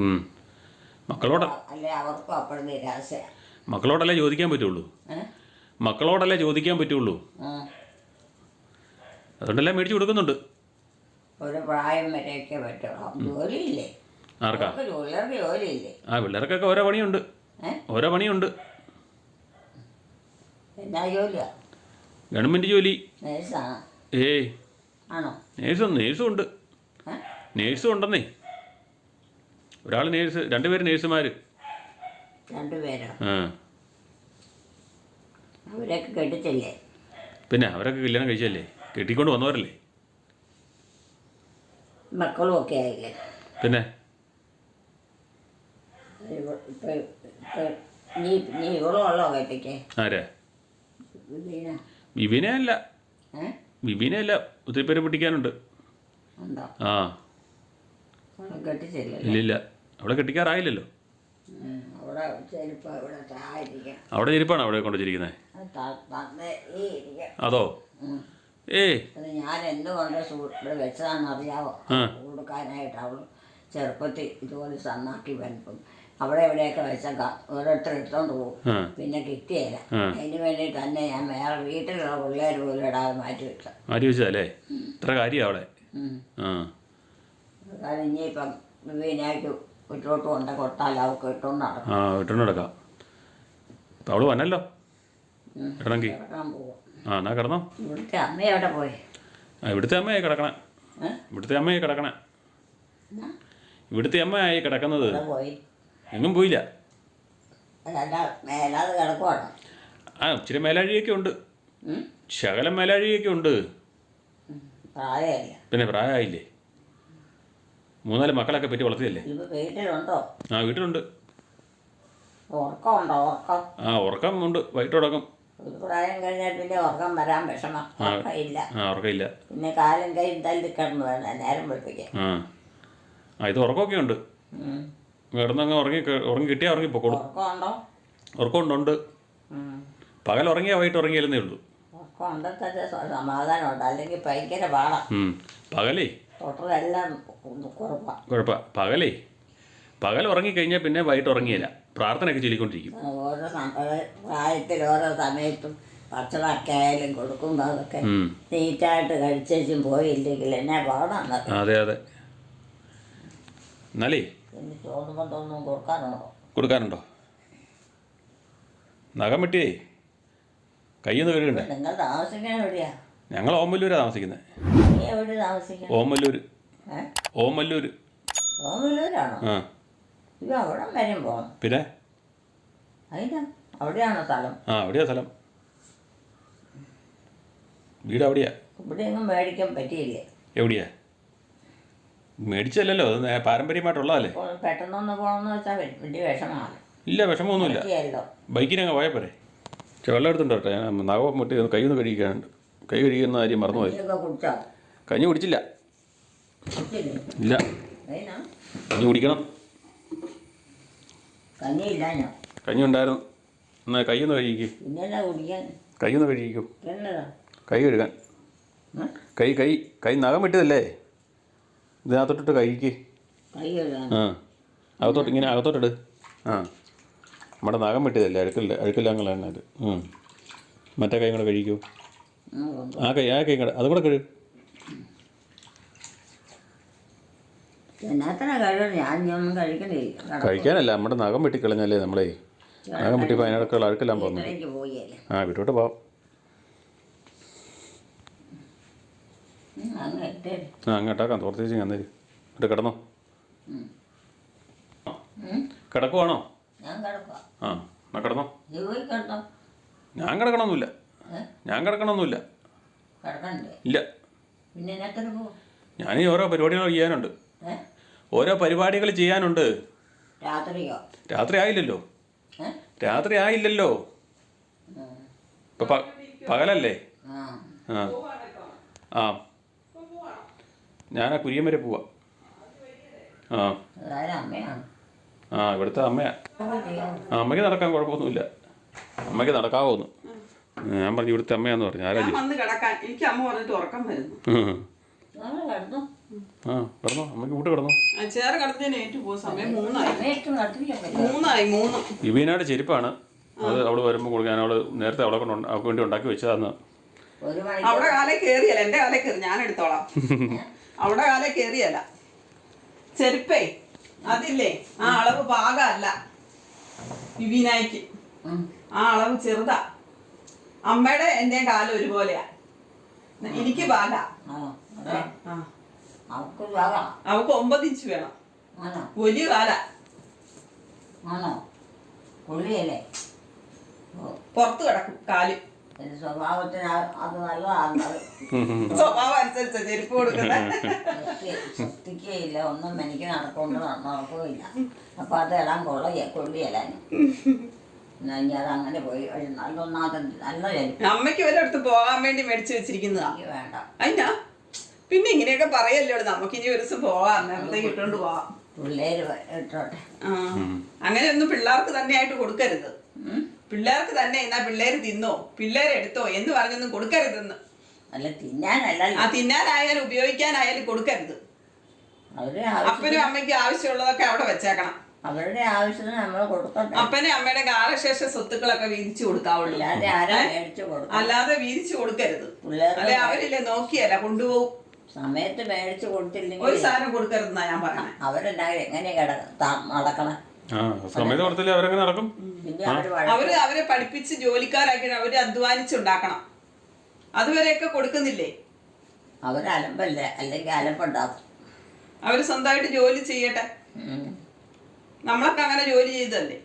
മക്കളോട് അല്ലെ അവർക്കും അപ്പോഴും നിരാശയാണ്. മക്കളോടല്ലേ ചോദിക്കാൻ പറ്റുള്ളൂ. മക്കളോടല്ലേ ചോദിക്കാൻ പറ്റുള്ളൂ. അതുകൊണ്ടെല്ലാം മേടിച്ചു കൊടുക്കുന്നുണ്ട്. ഒരു പ്രായം വരെയൊക്കെ പറ്റുള്ളൂ. ജോലിയില്ലേ? ആർക്കാ? പിള്ളേർക്ക് ജോലിയില്ലേ? ആ, പിള്ളേർക്കൊക്കെ ഓരോ പണിയുണ്ട്. ഓരോ പണിയുണ്ട്. എന്നാ ജോലിയാ? ഗവൺമെൻറ് ജോലി. നേഴ്സാണോ? ആണോ? നേഴ്സും ഉണ്ട്. നേഴ്സും ഉണ്ടെന്നേ. ഒരാൾ നേഴ്സ്, 2 പേര് നേഴ്സുമാർ. 2 പേരോ? അവരൊക്കെ കെട്ടിച്ചില്ലേ? പിന്നെ അവരൊക്കെ കല്യാണം കഴിച്ചല്ലേ, കെട്ടിക്കൊണ്ട് വന്നവരല്ലേ. മക്കളും ഒക്കെ ആയില്ലേ? പിന്നെ നീ ഇവളുള്ളോ കെട്ടിക്ക്? ആരാ? വിപിനയല്ല. വിപിനയല്ല, ഒത്തിരി പേര് പിടിക്കാനുണ്ട്. ആ, ഇല്ലില്ല, അവിടെ കെട്ടിക്കാറായില്ലല്ലോ. അവിടെ ചെരുപ്പാണ് അവിടെ കൊണ്ടുവച്ചിരിക്കുന്നത്. അതോ? ഞാൻ എന്തുകൊണ്ട് വെച്ചതാണെന്ന് അറിയാവോ? കൊടുക്കാനായിട്ട് അവൾ ചെറുപ്പത്തിൽ ഇതുപോലെ സന്നാക്കി വരും. അവിടെ എവിടെയൊക്കെ വെച്ചാൽ ഓരോരുത്തർ എടുത്തോണ്ട് പോകും. പിന്നെ കിട്ടിയല്ല. അതിന് വേണ്ടി തന്നെ ഞാൻ വേറെ വീട്ടിലുള്ള പിള്ളേർ പോലും ഇടാതെ മാറ്റി വെച്ചതല്ലേ? ഇത്ര കാര്യം അവിടെ. കാരണം ഇനിയിപ്പം വിനായ്ക്ക് വീട്ടിലോട്ട് കൊണ്ട് കൊടുത്താൽ അവർക്ക് ഇട്ടുകൊണ്ട് നടക്കാം. ഇട്ടുകൊണ്ട് നടക്കാം. അപ്പം അവള് വന്നല്ലോ ഇടണമെങ്കിൽ. പോകും. എന്നാ കിടന്നോ. ഇവിടുത്തെ അമ്മ എവിടെ പോയി? ഇവിടുത്തെ അമ്മയായി കിടക്കണേ. ഇവിടുത്തെ അമ്മയായി കിടക്കണേ. ഇവിടുത്തെ അമ്മയായി കിടക്കുന്നത്. പോയി എങ്ങും പോയില്ല. മേലാതെ കിടക്കുവാണോ? ഇച്ചിരി മേലാഴിയൊക്കെ ഉണ്ട്. ശകലം മേലാഴിയൊക്കെ ഉണ്ട്. പ്രായമില്ല. പിന്നെ പ്രായമായില്ലേ? 3-4 മക്കളൊക്കെ പറ്റി വളർത്തിയല്ലേ. വീട്ടിലുണ്ടോ? വീട്ടിലുണ്ട്. ഉറക്കമുണ്ടോ? ഉറക്കം ഉണ്ട്, വൈകിട്ട് ഉറക്കം. ഒരു പ്രായം കഴിഞ്ഞാൽ പിന്നെ ഉറക്കം വരാൻ വിഷമം. ഉറക്കമില്ല. ഉറക്കമില്ല. പിന്നെ കാലും കൈയും തല്ലിക്കിടന്ന് വേണം നേരം വെളുപ്പിക്കാൻ. ഇത് ഉറക്കമൊക്കെ ഉണ്ട്. കിടന്നങ്ങ് ഉറങ്ങി കിട്ടിയാൽ ഉറങ്ങിപ്പോക്കോളൂ. ഉറക്കമുണ്ട്. പകൽ ഉറങ്ങിയാൽ വൈകിട്ട് ഉറങ്ങിയാലേ ഉള്ളൂ. ഉറക്കം ഉണ്ടെങ്കിൽ സമാധാനമുണ്ട്. അല്ലെങ്കിൽ ഭയങ്കര പാടാം. പകലേ തൊട്ടതെല്ലാം കുഴപ്പ. പകൽ ഉറങ്ങിക്കഴിഞ്ഞാൽ പിന്നെ വൈകിട്ട് ഉറങ്ങിയില്ല. പ്രാർത്ഥനയൊക്കെ ചൊല്ലിക്കൊണ്ടിരിക്കും. ഓരോ പ്രായത്തിൽ ഓരോ സമയത്തും ഭക്ഷണമൊക്കെ ആയാലും കൊടുക്കുമ്പോൾ അതൊക്കെ നീറ്റായിട്ട് കഴിച്ചും പോയില്ലെങ്കിൽ എന്നെ പാടാണ്. അതെ അതെ. എന്നാലേ പിന്നെ തോന്നുമ്പോൾ തോന്നുമ്പോൾ കൊടുക്കാനുണ്ടോ? കൊടുക്കാനുണ്ടോ? നഖം വെട്ടിയേ കയ്യൊന്ന് കഴുകണ്ടേ? നിങ്ങൾ താമസിക്കാൻ എവിടെയാ? ഞങ്ങൾ ഓമല്ലൂരാണ് താമസിക്കുന്നത്. നീ എവിടെ താമസിക്കുന്നത്? ഓമല്ലൂർ. ഏ? ഓമല്ലൂർ. ഓമല്ലൂരാണോ? ആ ഇത് അവിടെ വരും പോകണം. പിന്നെ അതിനാ അവിടെയാണോ സ്ഥലം? ആ അവിടെയാ സ്ഥലം. വീട് അവിടെയാ. ഇവിടെ എങ്ങും മേടിക്കാൻ പറ്റിയില്ലേ? എവിടെയാ? മേടിച്ചല്ലോ, അത് പാരമ്പര്യമായിട്ടുള്ളതല്ലേ. ഇപ്പോൾ പെട്ടെന്നൊന്ന് പോകണമെന്ന് വെച്ചാൽ വലിയ വിഷമമാണ്. ഇല്ല, വിഷമമൊന്നുമില്ല. പറ്റിയല്ലോ. ബൈക്കിനങ്ങ് പോയാൽ പോരെ. വെള്ളം എടുത്തുണ്ടോ? ഞാൻ നഖം മുട്ടി കൈ ഒന്ന് കഴിക്കാനുണ്ട്. കൈ കഴിക്കുന്ന കാര്യം മറന്നുപോയി. കഞ്ഞിയൊക്കെ കുടിച്ചോ? കഞ്ഞി കുടിച്ചില്ല. കുടിച്ചില്ലേ? ഇല്ല, അതിനാ കഞ്ഞി കുടിക്കണം. കഞ്ഞിയില്ല ഞാൻ. കഞ്ഞി ഉണ്ടായിരുന്നു. എന്നാൽ കൈ ഒന്ന് കഴിക്കും. പിന്നെന്നാ കുടിക്കാൻ? കൈ ഒന്ന് കഴിക്കും. എന്നതാ? കൈ കഴുകാൻ. കൈ നഖം വെട്ടിയതല്ലേ, ഇതിനകത്തോട്ടിട്ട് കഴിക്ക്. കൈ കഴുകാൻ? ആ ഇങ്ങനെ അകത്തോട്ടിട്. ആ നമ്മുടെ നഖം വെട്ടിയതല്ലേ, അഴുക്കില്ല അത്. മറ്റേ കൈ കൂടെ കഴിക്കൂ. ആ കൈ കൂടെ അതും കൂടെ കഴുകും. എന്നാത്തിനാ കഴിക്കണം? ഞാൻ ഒന്നും കഴിക്കണില്ല. കഴിക്കാനല്ല, നമ്മുടെ നഖം വെട്ടിക്കളഞ്ഞല്ലേ നമ്മളെ. നഖം വെട്ടിപ്പോൾ അതിനടക്കുള്ള അഴുക്കെല്ലാം പോകുന്നു. വീട്ടിലേക്ക് പോയല്ലേ? ആ വീട്ടോട്ട് പോവാം. അങ്ങ് എത്തേ. ആ അങ്ങോട്ടാക്കാം. തോർത്തേച്ച് അന്നേരം എന്നിട്ട് കിടന്നോ? കിടക്കുവാണോ? ഞാൻ കിടക്കാം. ആ എന്നാൽ കിടന്നോ. നീ പോയി കിടന്നോ. ഞാൻ കിടക്കണമൊന്നുമില്ല. കിടക്കണ്ടേ? ഇല്ല. പിന്നെ എത്ര പോകും? ഞാനീ ഓരോ പരിപാടികൾ ചെയ്യാനുണ്ട്. ഓരോ പരിപാടികൾ ചെയ്യാനുണ്ട്. രാത്രിയോ? രാത്രി ആയില്ലല്ലോ. ഇപ്പം പകലല്ലേ. ആ ആ ഞാനാ കുരിയം വരെ പോവാ. ആ അമ്മയാണ്. ആ ഇവിടുത്തെ അമ്മയാ. ആ അമ്മയ്ക്ക് നടക്കാൻ കുഴപ്പമൊന്നുമില്ല. അമ്മയ്ക്ക് നടക്കാവോന്ന് ഞാൻ പറഞ്ഞു. ഇവിടുത്തെ അമ്മയാന്ന് പറഞ്ഞു. ആരാ വന്ന് കിടക്കാൻ എനിക്ക് അമ്മ പറഞ്ഞിട്ട് ഉറക്കം വരുന്നു. ആ കിടന്നോ, അമ്മയ്ക്ക് കൂട്ട് കിടന്നോ. ചേർ കിടന്നതിന് ഏറ്റു പോകും. സമയം 3 ഇവീനാട് ചെരുപ്പാണ്. അത് അവള് വരുമ്പോൾ കൊടുക്കാൻ. അവള് നേരത്തെ അവളെ കൊണ്ട് അവൾക്ക് വേണ്ടി ഉണ്ടാക്കി വെച്ചതാന്ന്. അവിടെ കാലേ കേറിയല്ല, എന്റെ കാലേ കയറി, ഞാൻ എടുത്തോളാം. അവിടെ കാലേ കേറിയല്ല. ചെരുപ്പേ അതില്ലേ, ആ അളവ് പാകമല്ല വിവീനായിക്ക്. ആ അളവ് ചെറുതാ. അമ്മയുടെ എന്റെയും കാലം ഒരുപോലെയാ. എനിക്ക് പാക. അവക്ക് 9 ഇഞ്ച് വേണം. വലിയ കാല. പുറത്ത് കിടക്കും കാല്. സ്വഭാവത്തിന് അത് നല്ലതാണ്. സ്വഭാവം അനുസരിച്ച ചെരുപ്പ് കൊടുക്കുന്നത്. ശ്രദ്ധിക്കുകയില്ല, ഒന്നും എനിക്ക് നടക്കുകയില്ല. അപ്പൊ അത് ഇടാൻ കൊള്ളിയല്ല. ഇനി അത് അങ്ങനെ പോയി നല്ല ചെരുപ്പ്. അമ്മയ്ക്ക് ഒരിടത്ത് പോകാൻ വേണ്ടി മേടിച്ചു വെച്ചിരിക്കുന്നതാ. വേണ്ട. അതിനാ പിന്നെ ഇങ്ങനെയൊക്കെ പറയല്ലോ, നമുക്ക് ഇനി ഒരു ദിവസം പോവാം, അന്നേരത്തേക്ക് ഇട്ടോണ്ട് പോവാം. പിള്ളേര് ഇട്ടോട്ടെ. അങ്ങനെയൊന്നും പിള്ളേർക്ക് തന്നെ ആയിട്ട് കൊടുക്കരുത്. പിള്ളേർക്ക് തന്നെ എന്നാ പിള്ളേര് തിന്നോ, പിള്ളേരെ എടുത്തോ എന്ന് പറഞ്ഞൊന്നും കൊടുക്കരുതെന്ന്. അല്ല തിന്നാനല്ല. ആ തിന്നാനായാലും ഉപയോഗിക്കാനായാലും കൊടുക്കരുത്. അപ്പനും അമ്മയ്ക്കും ആവശ്യമുള്ളതൊക്കെ അവിടെ വെച്ചേക്കണം. അവരുടെ ആവശ്യത്തിന് നമ്മൾ കൊടുക്കട്ടെ. അപ്പനെ അമ്മയുടെ കാലശേഷ സ്വത്തുക്കളൊക്കെ വീതിച്ചു കൊടുക്കാവുള്ളൂ. അല്ലാതെ വീതിച്ചു കൊടുക്കരുത്. അല്ലെ അവരില്ലേ നോക്കിയല്ല കൊണ്ടുപോകും. സമയത്ത് മേടിച്ചു കൊടുത്തില്ലെങ്കിൽ ഒരു സാധനം കൊടുക്കരുതെന്നാ ഞാൻ പറഞ്ഞത്. അവരെന്നാ എങ്ങനെ നടക്കണം? നടക്കും. അവരെ പഠിപ്പിച്ച് ജോലിക്കാരാക്കി അവര് അധ്വാനിച്ചുണ്ടാക്കണം. അതുവരെയൊക്കെ കൊടുക്കുന്നില്ലേ? അവരലമ്പല്ലേ, അല്ലെങ്കിൽ അലമ്പുണ്ടാക്കും. അവര് സ്വന്തമായിട്ട് ജോലി ചെയ്യട്ടെ. നമ്മളൊക്കെ അങ്ങനെ ജോലി ചെയ്തല്ലേ.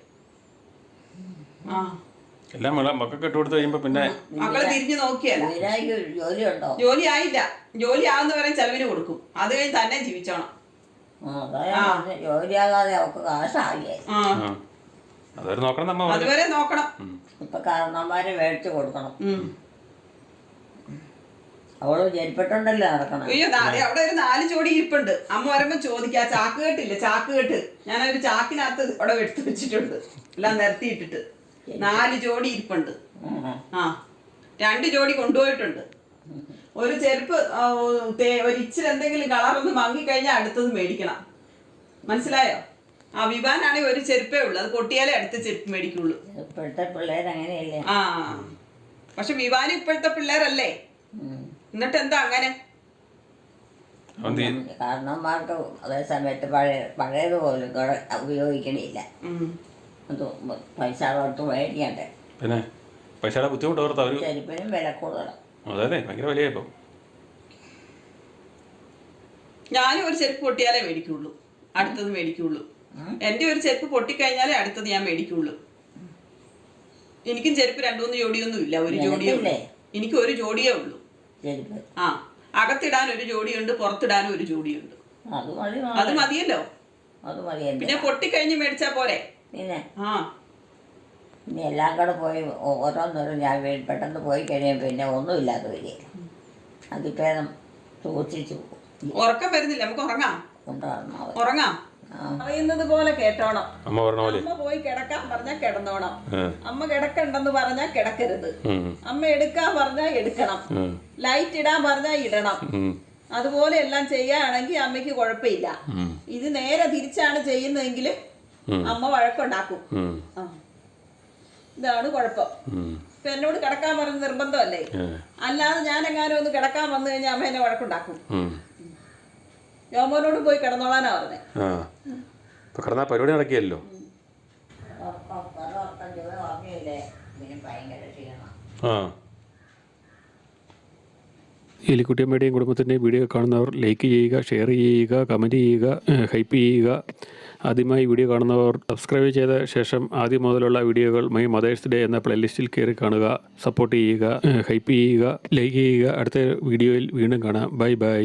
എല്ലാം മക്കൾക്ക് ഇട്ട് കൊടുത്ത് കഴിയുമ്പോ പിന്നെ മക്കള് തിരിഞ്ഞു നോക്കിയല്ല. ജോലിയുണ്ടോ? ജോലി ആയില്ല. ജോലി ആവുന്നവരെ ചെലവിന് കൊടുക്കും. അത് കഴിഞ്ഞ് തന്നെ ജീവിച്ചോണം. ജോലിയാകാതെ അവർക്ക് കാശാകില്ലേ? അതുവരെ നോക്കണം. ഇപ്പൊ കാരണന്മാരെ മേടിച്ചു കൊടുക്കണം. അവള് ജനിപ്പെട്ടുണ്ടല്ലോ നടക്കണം. അയ്യോ അവിടെ ഒരു 4 ജോഡി ഇരിപ്പുണ്ട്. അമ്മ വരുമ്പോ ചോദിക്കാ. ചാക്കുകെട്ടില്ലേ, ചാക്കുകെട്ട് ഞാനൊരു ചാക്കിനകത്ത് അവിടെ എടുത്തു വെച്ചിട്ടുണ്ട്. എല്ലാം നിരത്തിയിട്ടിട്ട് 4 ജോഡി ഇരിപ്പുണ്ട്. 2 ജോഡി കൊണ്ടുപോയിട്ടുണ്ട്. ഒരു ചെരുപ്പ് ഒരു ഇച്ചിരി എന്തെങ്കിലും കളറൊന്ന് മങ്ങിക്കഴിഞ്ഞാൽ അടുത്തത് മേടിക്കണം. മനസ്സിലായോ? ആ വിവാനാണെങ്കിൽ ഒരു ചെരുപ്പേ ഉള്ളു. അത് പൊട്ടിയാലേ അടുത്ത ചെരുപ്പ് മേടിക്കുള്ളൂ. ഇപ്പോഴത്തെ പിള്ളേർ അങ്ങനെയല്ലേ? പക്ഷെ വിവാന് ഇപ്പോഴത്തെ പിള്ളേരല്ലേ. എന്നിട്ട് എന്താ അങ്ങനെ? കാരണന്മാർക്ക് അതേ സമയത്ത് പഴയതുപോലും ഉപയോഗിക്കണില്ല. അത് പൈസ കൊടുത്ത് മേടിക്കണ്ടേ. പിന്നെ പൈസയുടെ ബുദ്ധിമുട്ട് ഓർത്ത് അവർ ചെരുപ്പിനും വില കൂടുതലാണ്. അതെ ഭയങ്കര വിലയായി ഇപ്പം. ഞാനും ഒരു ചെരുപ്പ് പൊട്ടിയാലേ മേടിക്കുള്ളൂ, അടുത്തത് മേടിക്കുള്ളൂ. എൻ്റെ ഒരു ചെരുപ്പ് പൊട്ടിക്കഴിഞ്ഞാലേ അടുത്തത് ഞാൻ മേടിക്കുള്ളൂ. എനിക്കും ചെരുപ്പ് 2-3 ജോഡിയൊന്നും ഇല്ല, ഒരു ജോഡിയേ ഉള്ളൂ. എനിക്ക് ഒരു ജോഡിയേ ഉള്ളൂ. ആ, അകത്തിടാൻ ഒരു ജോഡിയുണ്ട്, പുറത്തിടാനും ഒരു ജോഡിയുണ്ട്. അത് മതിയല്ലോ. പിന്നെ പൊട്ടിക്കഴിഞ്ഞ് മേടിച്ചാ പോരെ. പിന്നെ ആ, ഇനി എല്ലാം കൂടെ പോയി ഓരോന്നോരും ഞാൻ പെട്ടെന്ന് പോയി കഴിയുമ്പോൾ പിന്നെ ഒന്നുമില്ലാതെ വരികയില്ല. അതിപ്പേദം സൂക്ഷിച്ചു. ഉറക്കം വരുന്നില്ല, നമുക്ക് ഉറങ്ങാം. ഉറങ്ങാം. പറയുന്നത് പോലെ കേട്ടോണം. അമ്മ പോയി കിടക്കാൻ പറഞ്ഞാൽ കിടന്നോണം. അമ്മ കിടക്കണ്ടെന്ന് പറഞ്ഞാൽ കിടക്കരുത്. അമ്മ എടുക്കാൻ പറഞ്ഞാൽ എടുക്കണം. ലൈറ്റ് ഇടാൻ പറഞ്ഞാൽ ഇടണം. അതുപോലെ എല്ലാം ചെയ്യുകയാണെങ്കിൽ അമ്മയ്ക്ക് കുഴപ്പമില്ല. ഇത് നേരെ തിരിച്ചാണ് ചെയ്യുന്നതെങ്കിൽ അമ്മ വഴക്കുണ്ടാക്കും. ഇതാണ് കുഴപ്പം. ഇപ്പൊ എന്നോട് കിടക്കാൻ പറഞ്ഞ നിർബന്ധമല്ലേ. അല്ലാതെ ഞാൻ എങ്ങാനും ഒന്ന് കിടക്കാൻ വന്നു കഴിഞ്ഞാൽ അമ്മ എന്നെ വഴക്കുണ്ടാക്കും. യോമോനോട് പോയി കിടന്നോളാനാ പറഞ്ഞേ. പരിപാടി നടക്കിയല്ലോ. എലിക്കുട്ടിയമ്മയുടെയും കുടുംബത്തിൻ്റെയും വീഡിയോ കാണുന്നവർ ലൈക്ക് ചെയ്യുക, ഷെയർ ചെയ്യുക, കമൻറ്റ് ചെയ്യുക, ഹൈപ്പ് ചെയ്യുക. ആദ്യമായി വീഡിയോ കാണുന്നവർ സബ്സ്ക്രൈബ് ചെയ്ത ശേഷം ആദ്യം മുതലുള്ള വീഡിയോകൾ മൈ മദേഴ്സ് ഡേ എന്ന പ്ലേലിസ്റ്റിൽ കയറി കാണുക. സപ്പോർട്ട് ചെയ്യുക, ഹൈപ്പ് ചെയ്യുക, ലൈക്ക് ചെയ്യുക. അടുത്ത വീഡിയോയിൽ വീണ്ടും കാണാം. Bye bye.